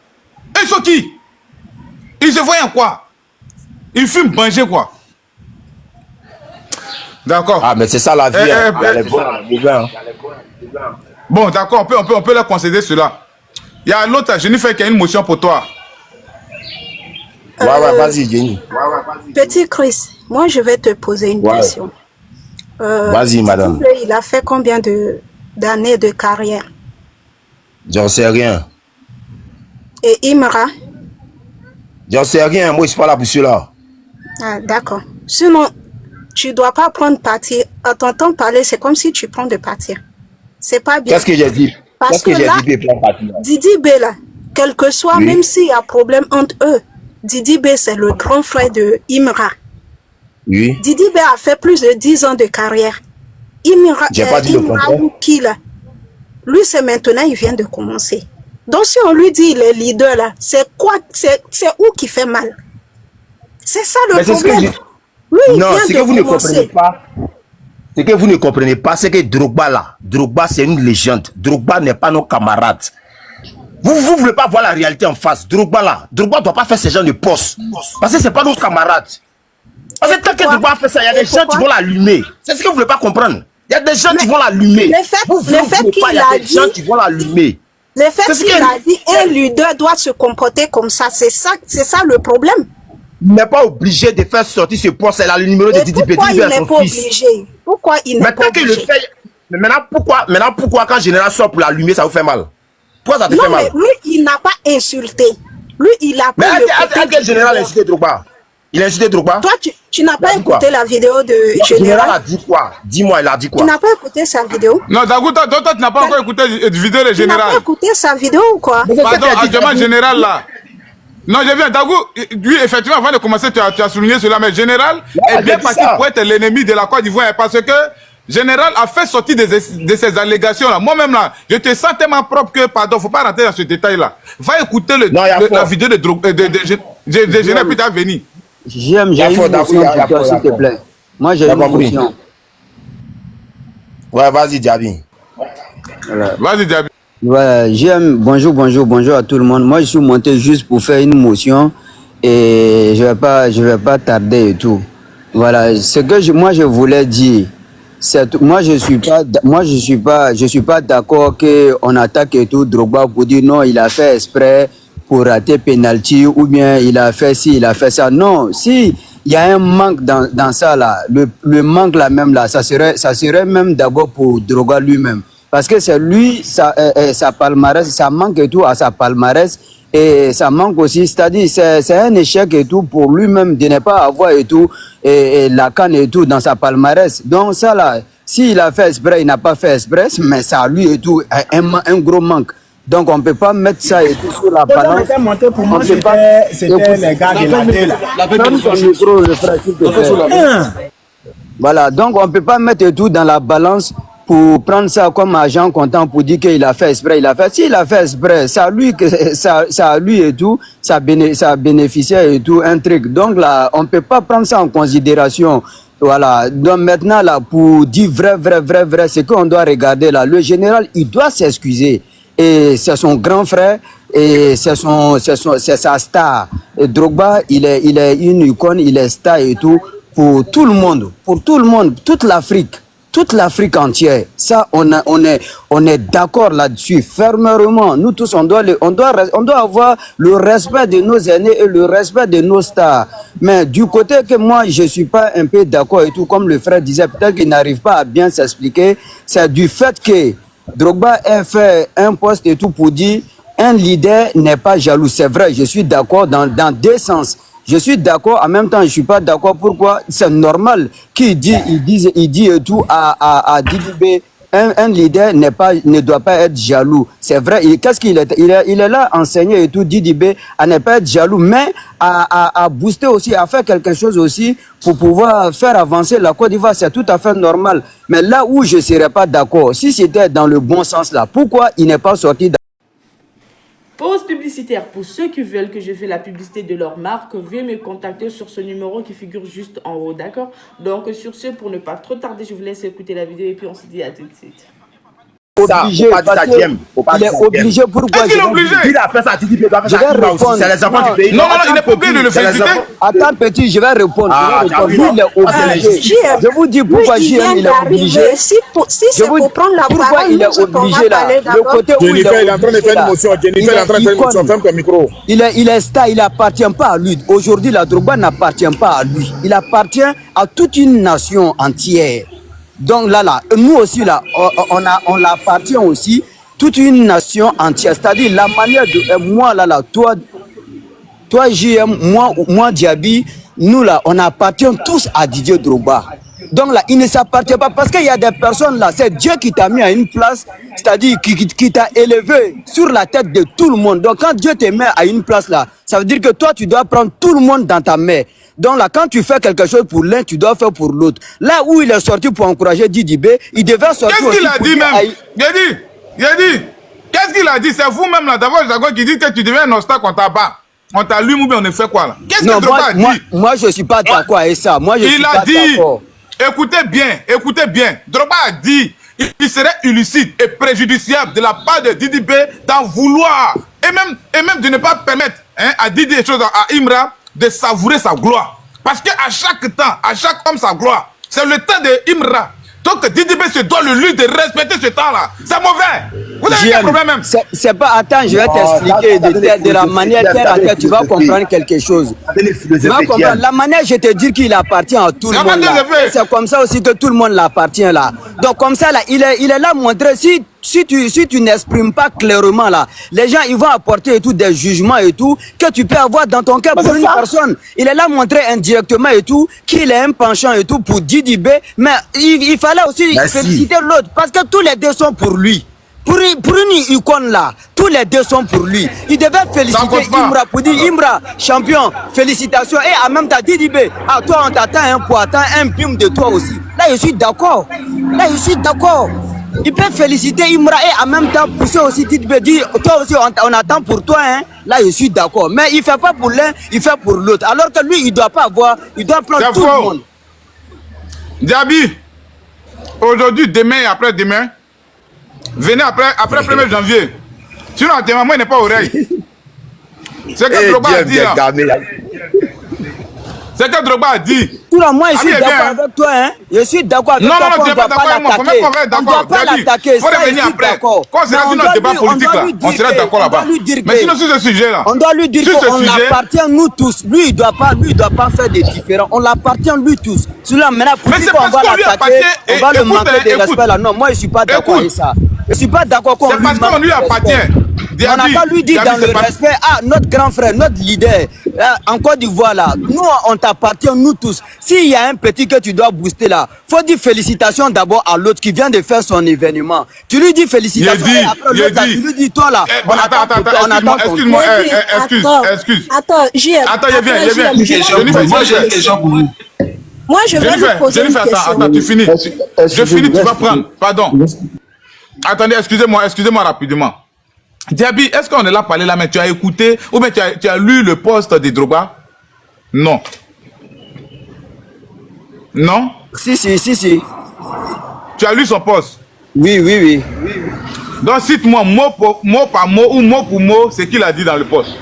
Et ils sont qui? Ils se voient en quoi? Ils fument manger quoi? D'accord. Ah, mais c'est ça la vie. Bon, d'accord, on peut leur concéder cela. Il y a l'autre, Jennifer, qui a une motion pour toi. Ouais, vas-y, Jenny. Petit Chris, moi je vais te poser une question. Vas-y, madame. Il a fait combien d'années de carrière? J'en sais rien. Et Imra? J'en sais rien, moi je suis pas là pour cela. Ah, d'accord. Sinon, tu dois pas prendre parti. À t'entendre parler, c'est comme si tu prends de partir. C'est pas bien. Qu'est-ce que j'ai dit? Parce que là, Didi B, là, quel que soit, même s'il y a problème entre eux, Didi B, c'est le grand frère de Imra. Oui. Didi B a fait plus de 10 ans de carrière. Imra ou qui, là, lui, c'est maintenant, il vient de commencer. Donc, si on lui dit il est leader, là, c'est quoi? C'est où qui fait mal? C'est ça le problème. Lui, il vient de commencer. Ce que vous ne comprenez pas, c'est que Drogba c'est une légende. Drogba n'est pas nos camarades. Vous ne voulez pas voir la réalité en face. Drogba ne doit pas faire ce genre de poste. Parce que ce n'est pas nos camarades. Parce que tant que Drogba fait ça, il y a des gens qui vont l'allumer. C'est ce que vous ne voulez pas comprendre. Il y a des gens qui vont l'allumer. Le fait qu'il a dit, qui vont l'allumer. Le fait qu'il a dit un leader doit se comporter comme ça, c'est ça le problème. n'est pas obligé de faire sortir ce poste là, le numéro de Didi B. Pourquoi il à n'est son pas fils. obligé? Pourquoi il n'est pas Maintenant qu'il le obligé? fait, mais maintenant pourquoi quand Général sort pour l'allumer, ça vous fait mal? Pourquoi ça te Non, fait mal? mais lui, il n'a pas insulté. Lui, il a Mais pris est-ce que le Général a incité Drogba? Il a incité Drogba? Toi, tu n'as pas écouté la vidéo de Le Général a Général? dit quoi? Dis-moi, il a dit quoi? Tu n'as pas écouté sa vidéo? Non, Dagou, toi, tu n'as pas encore écouté la vidéo de Tu n'as Général. pas écouté sa vidéo ou quoi? Pardon, actuellement, Général là. Non, je viens, Dagou, lui, effectivement, avant de commencer, tu as souligné cela, mais Général est bien parti pour être l'ennemi de la Côte d'Ivoire parce que Général a fait sortir de ces allégations-là. Moi-même, là, je te sens tellement propre que, pardon, faut pas rentrer dans ce détail-là. Va écouter la vidéo de Général, puis t'as venu. J'aime, j'ai une motion pour toi, s'il te plaît. Moi, j'ai une motion. Ouais, vas-y, Diaby. Voilà. Vas-y, Diaby. Ouais, j'aime, bonjour à tout le monde. Moi, je suis monté juste pour faire une motion et je vais pas tarder et tout. Voilà, ce que moi je voulais dire, c'est moi je suis pas d'accord que on attaque et tout Drogba pour dire non, il a fait exprès pour rater penalty ou bien il a fait ci, il a fait ça. Non, si il y a un manque dans ça là, le manque là même là, ça serait même d'abord pour Drogba lui-même. Parce que c'est lui, sa palmarès, ça manque et tout à sa palmarès. Et ça manque aussi, c'est-à-dire c'est un échec et tout pour lui-même de ne pas avoir et tout, et la canne et tout dans sa palmarès. Donc ça là, s'il a fait exprès, il n'a pas fait exprès, mais ça lui et tout, un gros manque. Donc on ne peut pas mettre ça et tout sur la balance. Pour moi, c'était les gars de la télé. Ferme ton micro, le frère, s'il te plaît. Voilà, donc on ne peut pas mettre et tout dans la balance pour prendre ça comme agent comptant pour dire qu'il a fait exprès, il a fait. S'il a fait exprès, ça lui et tout, ça bénéficiait et tout, un truc. Donc là, on ne peut pas prendre ça en considération. Voilà. Donc maintenant, là, pour dire vrai, c'est qu'on doit regarder là. Le général, il doit s'excuser. Et c'est son grand frère, et c'est sa star. Et Drogba, il est une icône, il est star et tout, pour tout le monde, toute l'Afrique. Toute l'Afrique entière, ça on est d'accord là-dessus fermement. Nous tous on doit avoir le respect de nos aînés et le respect de nos stars. Mais du côté que moi je suis pas un peu d'accord et tout, comme le frère disait, peut-être qu'il n'arrive pas à bien s'expliquer, c'est du fait que Drogba a fait un poste et tout pour dire un leader n'est pas jaloux. C'est vrai, je suis d'accord dans deux sens. Je suis d'accord, en même temps, je ne suis pas d'accord. Pourquoi? C'est normal qu'il dit et tout à Didi B. Un leader ne doit pas être jaloux. C'est vrai. Qu'est-ce qu'il est? Il est là enseigné et tout, Didi B, à ne pas être jaloux, mais à booster aussi, à faire quelque chose aussi pour pouvoir faire avancer la Côte d'Ivoire. C'est tout à fait normal. Mais là où je ne serais pas d'accord, si c'était dans le bon sens là, pourquoi il n'est pas sorti? Pause publicitaire. Pour ceux qui veulent que je fasse la publicité de leur marque, veuillez me contacter sur ce numéro qui figure juste en haut, d'accord? Donc sur ce, pour ne pas trop tarder, je vous laisse écouter la vidéo et puis on se dit à tout de suite. Obligé, il est obligé. Pourquoi? Est-ce qu'il est obligé? Il a fait ça, Didi B doit faire ça aussi. C'est les enfants du pays. Non, il n'est pas obligé de le féliciter. Attends, petit, je vais répondre. Lui, il est obligé. Je vous dis pourquoi JM, il est obligé. Si c'est pour prendre la pourquoi parole, il est obligé là. Le côté où il est en train de faire une motion. Jennifer est en train de faire une motion. Ferme ton micro. Il est star, il n'appartient pas à lui. Aujourd'hui, la Drogba n'appartient pas à lui. Il appartient à toute une nation entière. Donc là, nous aussi là, on l'appartient aussi, toute une nation entière. C'est-à-dire la manière de moi là, toi JM, moi Diaby, nous là, on appartient tous à Didier Drogba. Donc là, il ne s'appartient pas parce qu'il y a des personnes là, c'est Dieu qui t'a mis à une place, c'est-à-dire qui t'a élevé sur la tête de tout le monde. Donc quand Dieu te met à une place là, ça veut dire que toi tu dois prendre tout le monde dans ta main. Donc là, quand tu fais quelque chose pour l'un, tu dois faire pour l'autre. Là où il est sorti pour encourager Didi B, il devait sortir. Qu'est-ce qu'il a dit même? Il a dit, qu'est-ce qu'il a dit? C'est vous-même là, d'abord, qui dit que tu deviens un obstacle, on t'a pas. On t'allume ou bien on ne fait quoi là? Qu'est-ce que Drogba a dit? Moi, je ne suis pas d'accord avec ça. Il a dit, écoutez bien, Drogba a dit, il serait illicite et préjudiciable de la part de Didi B d'en vouloir. Et même de ne pas permettre à Didi des choses à Imra de savourer sa gloire. Parce qu'à chaque temps, à chaque homme sa gloire. C'est le temps de Imra. Donc Didi B se doit lui de respecter ce temps-là. C'est mauvais. Vous avez quel problème même? C'est pas... Attends, je vais t'expliquer de la manière terre à terre, tu vas comprendre quelque chose. Tu vas comprendre. La manière, je te dis qu'il appartient à tout le monde. C'est comme ça aussi que tout le monde l'appartient là. Donc comme ça là, il est là montré. Si tu n'exprimes pas clairement là, les gens ils vont apporter et tout des jugements et tout que tu peux avoir dans ton cœur pour une personne. Il est là montré indirectement et tout qu'il a un penchant et tout pour Didi B, mais il fallait aussi féliciter l'autre parce que tous les deux sont pour lui. Pour une icône là, tous les deux sont pour lui. Il devait féliciter Imra pour dire Imra, champion, félicitations. Et en même temps, Didi B, ah, toi on t'attend pour attendre un film de toi aussi. Là je suis d'accord. Il peut féliciter Imra et en même temps pousser aussi Didi B, dire toi aussi on attend pour toi. Hein. Là je suis d'accord. Mais il ne fait pas pour l'un, il fait pour l'autre. Alors que lui, il ne doit pas avoir, il doit prendre tout le monde. Diaby, aujourd'hui, demain et après-demain, venez après 1er janvier. Sinon, moi, il n'est pas oreille. C'est que Drogba a dit là. C'est que Drogba a dit. Moi, je suis d'accord avec toi. Hein? Je suis d'accord avec toi. Non, tu n'es pas d'accord avec moi. Faut même qu'on va être d'accord. Il faut revenir après. Quand on sera sur notre débat politique là, on sera d'accord là-bas. Mais sinon, sur ce sujet-là. On doit lui dire qu'on l'appartient nous tous. Lui, il doit pas faire des différents. On l'appartient lui tous. Celui-là, maintenant, pour dire qu'on va l'attaquer, on va le manquer de respect là. Non, moi, je ne suis pas d'accord avec ça. Je ne suis pas d'accord qu'on lui parce qu'on lui appartient. On n'a pas lui dit dans le respect, ah, notre grand frère, notre leader, en Côte d'Ivoire là, nous on t'appartient, nous tous. S'il y a un petit que tu dois booster là, faut dire félicitations d'abord à l'autre qui vient de faire son événement. Tu lui dis félicitations et après l'autre là, tu lui dis toi là, excuse-moi, excuse. Attends, il vient. Moi j'ai une question pour vous. Moi je vais lui poser une question. Attends, tu finis. Je finis, tu vas prendre. Pardon. Attendez, excusez-moi rapidement. Diaby, est-ce qu'on est là parler là, mais tu as écouté ou bien tu as lu le poste de Drogba? Non. Non? Si. Tu as lu son poste? Oui. Donc cite-moi mot par mot ou mot pour mot ce qu'il a dit dans le poste.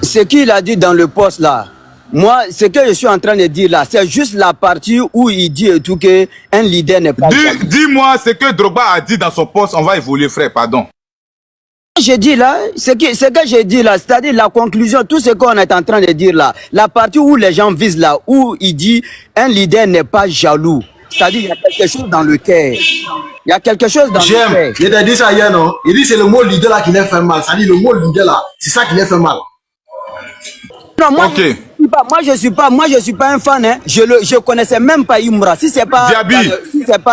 Ce qu'il a dit dans le poste là, moi, ce que je suis en train de dire là, c'est juste la partie où il dit et tout que un leader n'est pas... Dis-moi ce que Drogba a dit dans son poste, on va évoluer frère, pardon. J'ai dit là, ce que j'ai dit là, c'est-à-dire la conclusion, tout ce qu'on est en train de dire là, la partie où les gens visent là, où il dit un leader n'est pas jaloux. C'est-à-dire il y a quelque chose dans le cœur. Il y a quelque chose dans le cœur. Il a dit ça hier, non? Il dit c'est le mot leader là qui l'a fait mal. C'est-à-dire le mot leader là, c'est ça qui l'a fait mal. Non, moi, je suis pas un fan, hein. Je connaissais même pas Imra. Si c'est pas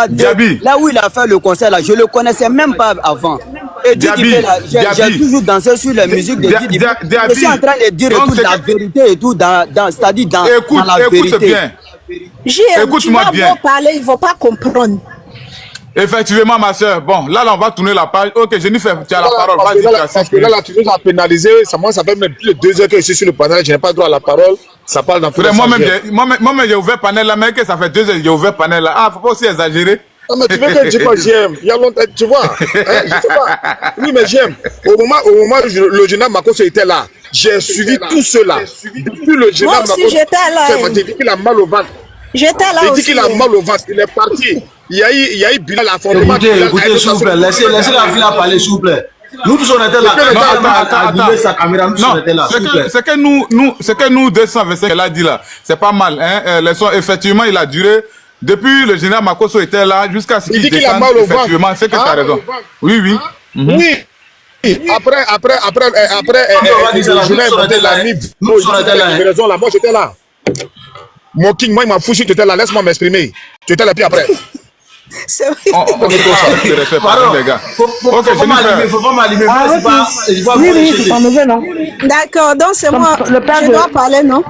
Diaby. Là où il a fait le concert là, je le connaissais même pas avant. Et Didi là, j'ai toujours dansé sur la musique de Didi. Je suis en train de dire toute la vérité et tout c'est-à-dire dans la vérité. Écoute bien. Écoute-moi bien. Parler, il ne faut pas comprendre. Effectivement, ma soeur. Bon, là, on va tourner la page. Ok, Jennifer, tu as la parole. Parce que là, tu nous as pénalisé. Ça fait même plus de 2 heures que je suis sur le panel. Je n'ai pas droit à la parole. Ça parle dans tout le monde. Moi-même, j'ai ouvert panel là, mais que ça fait 2 heures que j'ai ouvert panel là. Ah, faut pas aussi exagérer. Non, mais tu veux que je dise quoi, j'aime? Il y a longtemps, tu vois. Hein, je sais pas. Oui, mais j'aime. Au moment où le général Makosso était là, j'ai suivi tout cela. Depuis le général Makosso. Moi aussi, j'étais là. J'ai dit qu'il a mal au ventre. J'étais là aussi. J'ai dit qu'il a mal au ventre. Il est parti. Il y a eu Bilal à fondement. Écoutez, s'il vous plaît, laissez la fille parler, s'il vous plaît. Nous tous on était là. C'est que nous 225 qu'elle a dit là, c'est pas mal. Hein? Effectivement, il a duré depuis le général Makosso était là jusqu'à ce qu'il descende. Effectivement, c'est que tu as raison. Oui. Oui. Après, le général était là. Nous on était là. Moi j'étais là. Mon king, moi il m'a foutu, tu étais là. Laisse-moi m'exprimer. Tu étais là puis après. C'est vrai. Pardon, les gars. Faut pas m'allumer. D'accord, donc c'est moi. Je dois parler, non?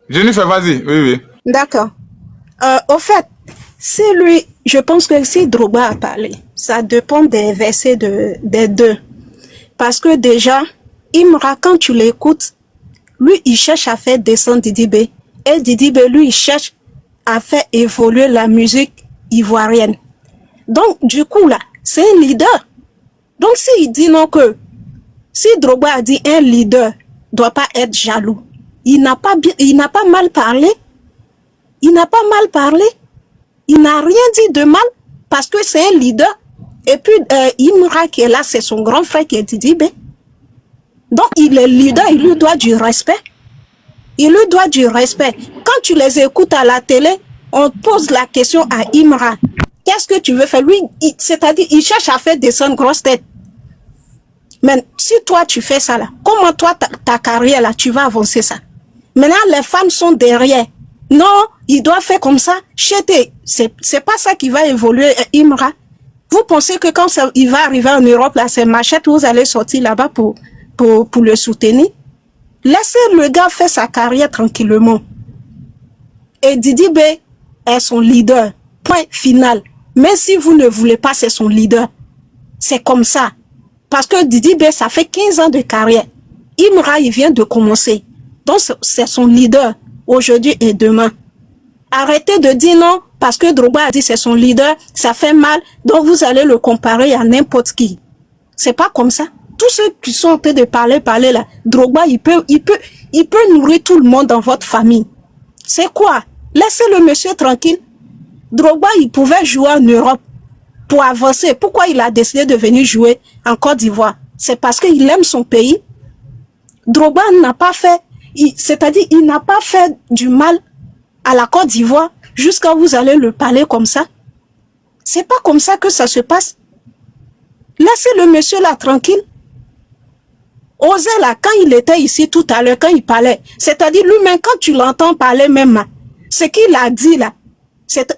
Jennifer, vas-y. Oui. D'accord. Au fait, si lui, je pense que si Drogba a parlé, ça dépend des versets des deux. Parce que déjà, Imra, quand tu l'écoutes, lui, il cherche à faire descendre Didi B. Et Didi B, lui, il cherche à faire évoluer la musique ivoirienne. Donc, du coup, là, c'est un leader. Donc, s'il dit non que, si Drogba a dit un leader doit pas être jaloux, il n'a pas mal parlé. Il n'a pas mal parlé. il n'a rien dit de mal parce que c'est un leader. Et puis, Imra qui est là, c'est son grand frère qui est Didi B. Donc, il est leader, il lui doit du respect. Il lui doit du respect. Quand tu les écoutes à la télé, on pose la question à Imra. Qu'est-ce que tu veux faire? Lui, c'est-à-dire, il cherche à faire descendre grosse tête. Mais si toi, tu fais ça là, comment toi, ta carrière là, tu vas avancer ça? Maintenant, les femmes sont derrière. Non, il doit faire comme ça. Chété, c'est pas ça qui va évoluer, Imra. Vous pensez que quand il va arriver en Europe, là, c'est machette, vous allez sortir là-bas pour le soutenir? Laissez le gars faire sa carrière tranquillement. Et Didi B est son leader. Point final. Mais si vous ne voulez pas, c'est son leader. C'est comme ça. Parce que Didi B, ça fait 15 ans de carrière. Imra, il vient de commencer. Donc, c'est son leader aujourd'hui et demain. Arrêtez de dire non, parce que Drogba a dit c'est son leader, ça fait mal, donc vous allez le comparer à n'importe qui. C'est pas comme ça. Tous ceux qui sont en train de parler là, Drogba, il peut nourrir tout le monde dans votre famille. C'est quoi? Laissez le monsieur tranquille. Drogba, il pouvait jouer en Europe pour avancer. Pourquoi il a décidé de venir jouer en Côte d'Ivoire? C'est parce qu'il aime son pays. Drogba n'a pas fait, c'est-à-dire il n'a pas fait du mal à la Côte d'Ivoire jusqu'à vous allez le parler comme ça. C'est pas comme ça que ça se passe. Laissez le monsieur là tranquille. Osez là, quand il était ici tout à l'heure, quand il parlait, c'est-à-dire lui-même, quand tu l'entends parler même, ce qu'il a dit là,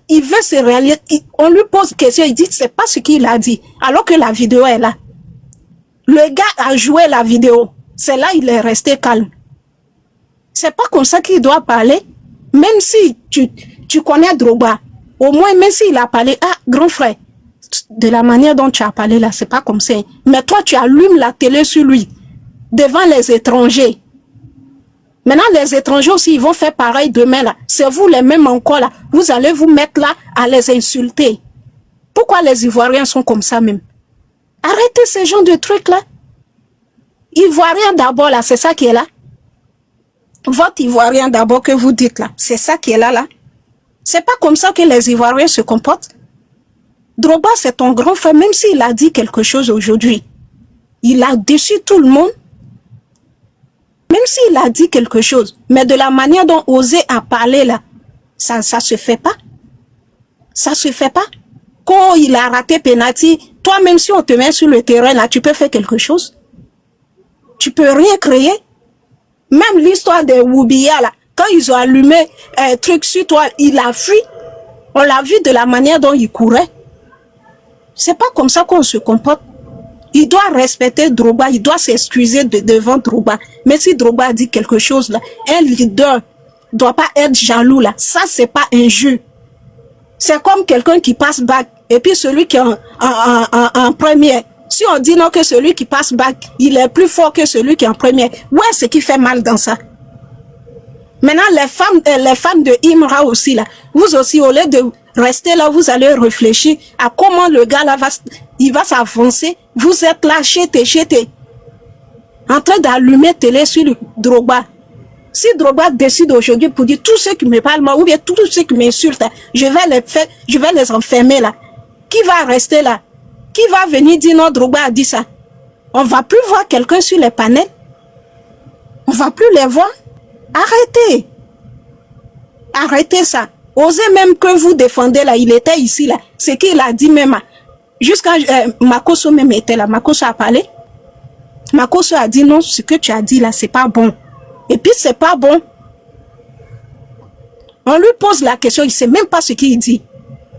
il veut se réaliser, on lui pose question, il dit c'est pas ce qu'il a dit, alors que la vidéo est là. Le gars a joué la vidéo, c'est là il est resté calme. C'est pas comme ça qu'il doit parler. Même si tu connais Drogba, au moins même s'il a parlé, ah grand frère, de la manière dont tu as parlé là, c'est pas comme ça. Mais toi tu allumes la télé sur lui, devant les étrangers. Maintenant les étrangers aussi, ils vont faire pareil demain là. C'est vous les mêmes encore là. Vous allez vous mettre là à les insulter. Pourquoi les Ivoiriens sont comme ça même? Arrêtez ce genre de trucs là. Ivoirien d'abord là, c'est ça qui est là. Votre Ivoirien d'abord que vous dites là, c'est ça qui est là. C'est pas comme ça que les Ivoiriens se comportent. Drogba, c'est ton grand frère, même s'il a dit quelque chose aujourd'hui. Il a déçu tout le monde. Même s'il a dit quelque chose. Mais de la manière dont Osé a parlé là, ça se fait pas. Ça se fait pas. Quand il a raté penalty, toi même si on te met sur le terrain là, tu peux faire quelque chose. Tu peux rien créer. Même l'histoire des Woubia là, quand ils ont allumé un truc sur toi, il a fui. On l'a vu de la manière dont il courait. C'est pas comme ça qu'on se comporte. Il doit respecter Drogba, il doit s'excuser devant Drogba. Mais si Drogba dit quelque chose là, un leader doit pas être jaloux là. Ça c'est pas un jeu. C'est comme quelqu'un qui passe bac et puis celui qui est en première. Si on dit non que celui qui passe bac, il est plus fort que celui qui est en première. Ouais, ce qui fait mal dans ça. Maintenant, les femmes de Imra aussi, là, vous aussi, au lieu de rester là, vous allez réfléchir à comment le gars là va s'avancer. Vous êtes là, chété, en train d'allumer télé sur le Drogba. Si Drogba décide aujourd'hui pour dire tous ceux qui me parlent moi, ou bien tous ceux qui m'insultent, je vais les enfermer là. Qui va rester là? Qui va venir dire non, Drogba a dit ça? On va plus voir quelqu'un sur les panels. On va plus les voir. Arrêtez. Arrêtez ça. Osez même que vous défendez là. Il était ici là. Ce qu'il a dit même. Jusqu'à Makoso même était là. Makoso a parlé. Makoso a dit non, ce que tu as dit là, c'est pas bon. Et puis c'est pas bon. On lui pose la question, il sait même pas ce qu'il dit.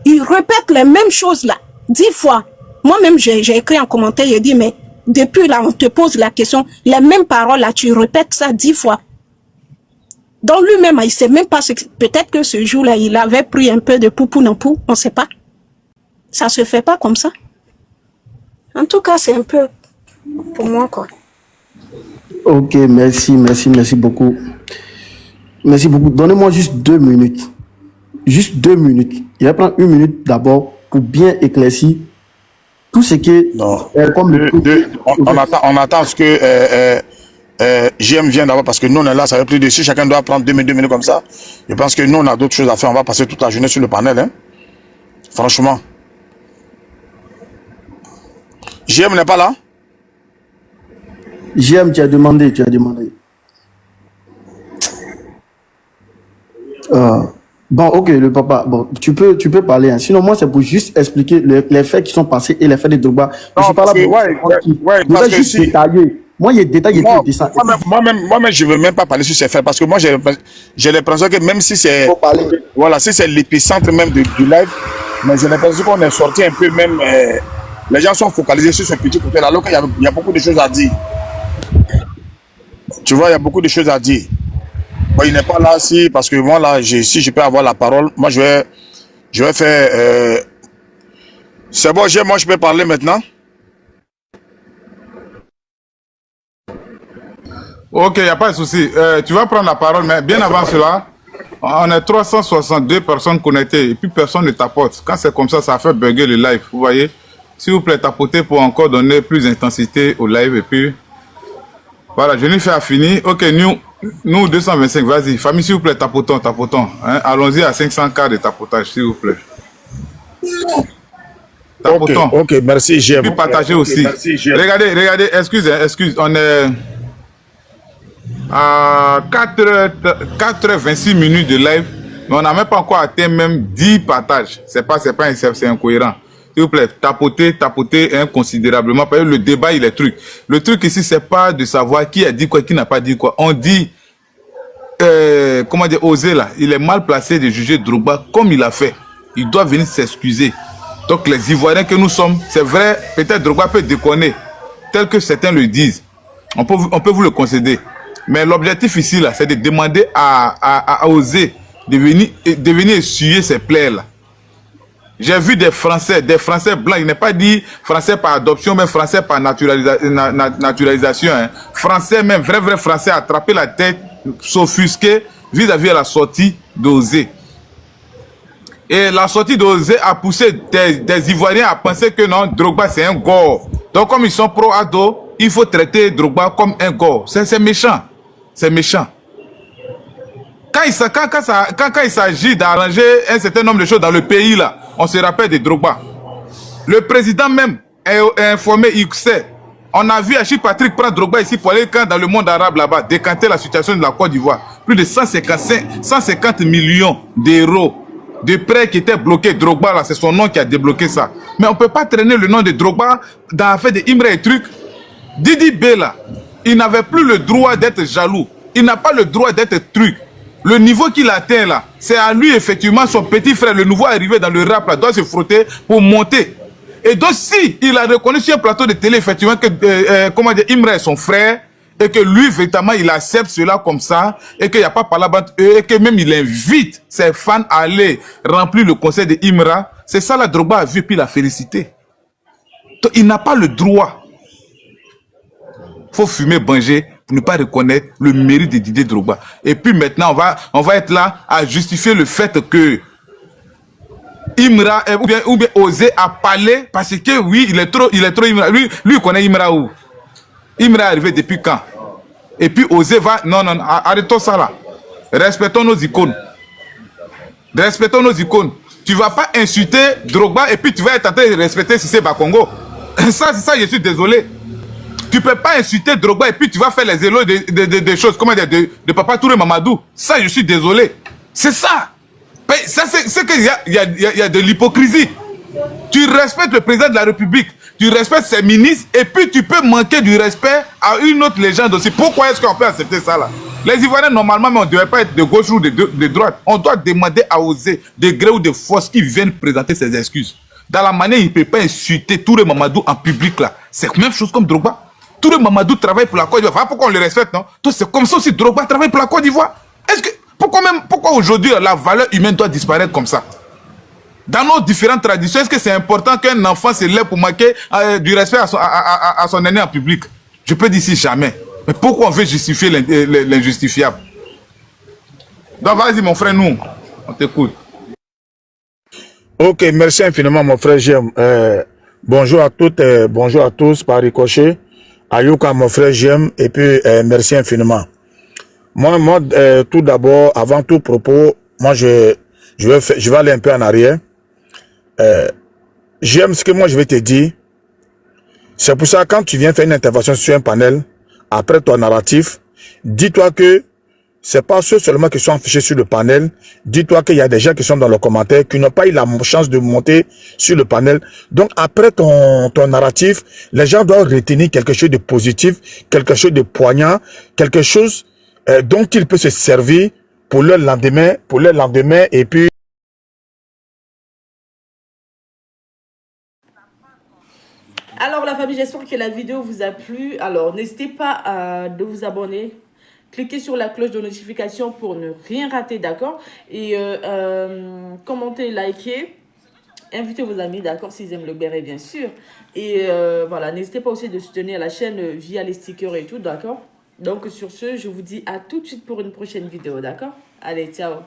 Il répète les mêmes choses là, 10 fois. Moi-même, j'ai écrit en commentaire, j'ai dit, mais depuis là, on te pose la question, les mêmes paroles là, tu répètes ça 10 fois. Donc lui-même, il sait même pas ce que... Peut-être que ce jour-là, il avait pris un peu de poupou non pou, on sait pas. Ça se fait pas comme ça. En tout cas, c'est un peu pour moi, quoi. Ok, merci beaucoup. Merci beaucoup. Donnez-moi juste 2 minutes. Juste 2 minutes. Je vais prendre 1 minute d'abord pour bien éclaircir tout ce qui est... Non. Comme on attend ce que JM vienne d'abord parce que nous on est là, ça va plus de si chacun doit prendre 2 minutes comme ça. Je pense que nous on a d'autres choses à faire. On va passer toute la journée sur le panel. Hein. Franchement. JM n'est pas là? JM, tu as demandé. Bon, ok, le papa, bon, tu peux parler. Hein. Sinon, moi, c'est pour juste expliquer les faits qui sont passés et les faits de Drogba. Je suis pas là pour parce que juste détailler. Moi, il y a des détails et tout ça. Moi-même, je ne veux même pas parler sur ces faits parce que moi, j'ai l'impression que même si c'est voilà, si c'est l'épicentre même du live, mais j'ai l'impression qu'on est sorti un peu même. Les gens sont focalisés sur ce petit côté-là, alors qu'il y a beaucoup de choses à dire. Tu vois, il y a beaucoup de choses à dire. Bon, il n'est pas là, si, parce que moi, là, si je peux avoir la parole, moi, je vais faire... C'est bon, moi, je peux parler maintenant. Ok, il n'y a pas de souci. Tu vas prendre la parole, mais bien avant cela, on est 362 personnes connectées et puis personne ne tapote. Quand c'est comme ça fait bugger le live, vous voyez. S'il vous plaît, tapotez pour encore donner plus d'intensité au live et puis... Voilà, je n'ai fait à finir. Ok, nous 225, vas-y. Famille, s'il vous plaît, tapotons. Hein? Allons-y à 500 cas de tapotage, s'il vous plaît. Tapotons. Ok, merci, JM. Et puis partagez aussi. Merci, regardez, excuse, on est à 4h26 minutes de live, mais on n'a même pas encore atteint même 10 partages. C'est incohérent. S'il vous plaît, tapotez considérablement, parce que le débat, il est truc. Le truc ici, c'est pas de savoir qui a dit quoi, qui n'a pas dit quoi. On dit, comment dire, oser là. Il est mal placé de juger Drogba comme il a fait. Il doit venir s'excuser. Donc les Ivoiriens que nous sommes, c'est vrai, peut-être Drogba peut déconner, tel que certains le disent. On peut vous le concéder. Mais l'objectif ici, là, c'est de demander à oser de venir essuyer ces plaies là. J'ai vu des Français blancs, il n'est pas dit Français par adoption, mais Français par naturalisation. Hein. Français même, vrai Français, attraper la tête, s'offusquer vis-à-vis de la sortie d'Osé. Et la sortie d'Osé a poussé des Ivoiriens à penser que non, Drogba c'est un gore. Donc comme ils sont pro-ado, il faut traiter Drogba comme un gore. C'est méchant. C'est méchant. Quand il s'agit d'arranger un certain nombre de choses dans le pays, là, on se rappelle de Drogba. Le président même est informé, il sait. On a vu Achille Patrick prendre Drogba ici pour aller dans le monde arabe là-bas, décanter la situation de la Côte d'Ivoire. Plus de 150 millions d'euros de prêts qui étaient bloqués. Drogba, là, c'est son nom qui a débloqué ça. Mais on ne peut pas traîner le nom de Drogba dans l'affaire de Imre et truc. Didi B, là, il n'avait plus le droit d'être jaloux. Il n'a pas le droit d'être truc. Le niveau qu'il atteint là, c'est à lui effectivement, son petit frère, le nouveau arrivé dans le rap là, doit se frotter pour monter. Et donc si il a reconnu sur un plateau de télé effectivement que comment dire, Imra est son frère et que lui véritablement il accepte cela comme ça et qu'il n'y a pas par là-bas et que même il invite ses fans à aller remplir le conseil de Imra, c'est ça la Drogba a vu puis il a félicité. Donc il n'a pas le droit. Faut fumer Banger pour ne pas reconnaître le mérite de Didier Drogba. Et puis maintenant, on va être là à justifier le fait que Imra, ou bien Osé a parlé parce que oui, il est trop Imra. Lui, il connaît Imra où? Imra est arrivé depuis quand? Et puis Osé va... Non, arrêtons ça là. Respectons nos icônes. Respectons nos icônes. Tu ne vas pas insulter Drogba et puis tu vas être en train de respecter Cissé Bakongo. Ça, je suis désolé. Tu ne peux pas insulter Drogba et puis tu vas faire les éloges des choses, comment dire, de Papa Touré Mamadou. Ça, je suis désolé. C'est ça. Ça, c'est qu'il y a de l'hypocrisie. Tu respectes le président de la République, tu respectes ses ministres et puis tu peux manquer du respect à une autre légende aussi. Pourquoi est-ce qu'on peut accepter ça là? Les Ivoiriens, normalement, mais on ne devrait pas être de gauche ou de droite. On doit demander à Osé, de gré ou de force, qu'ils viennent présenter ses excuses. Dans la manière, il ne peut pas insulter Touré Mamadou en public là. C'est la même chose comme Drogba. Touré Mamadou travaille pour la Côte d'Ivoire. Pourquoi on le respecte, non? C'est comme ça aussi Drogba travaille pour la Côte d'Ivoire. Pourquoi aujourd'hui la valeur humaine doit disparaître comme ça? Dans nos différentes traditions, est-ce que c'est important qu'un enfant se lève pour marquer du respect à son aîné en public? Je peux dire si jamais. Mais pourquoi on veut justifier l'injustifiable? Donc vas-y mon frère, nous, on t'écoute. Ok, merci infiniment mon frère J'aime. Bonjour à toutes, bonjour à tous par ricochet. Ayouka mon frère J'aime et puis merci infiniment. Moi tout d'abord, avant tout propos, moi je vais aller un peu en arrière. J'aime ce que moi je vais te dire. C'est pour ça, quand tu viens faire une intervention sur un panel, après ton narratif, dis-toi que c'est pas ceux seulement qui sont affichés sur le panel. Dis-toi qu'il y a des gens qui sont dans le commentaire, qui n'ont pas eu la chance de monter sur le panel. Donc, après ton narratif, les gens doivent retenir quelque chose de positif, quelque chose de poignant, quelque chose dont il peut se servir pour leur lendemain, et puis Alors la famille, j'espère que la vidéo vous a plu. Alors n'hésitez pas de vous abonner. Cliquez sur la cloche de notification pour ne rien rater, d'accord? Et commentez, likez. Invitez vos amis, d'accord, s'ils aiment le béret, bien sûr. Et voilà, n'hésitez pas aussi de soutenir la chaîne via les stickers et tout, d'accord? Donc sur ce, je vous dis à tout de suite pour une prochaine vidéo, d'accord? Allez, ciao!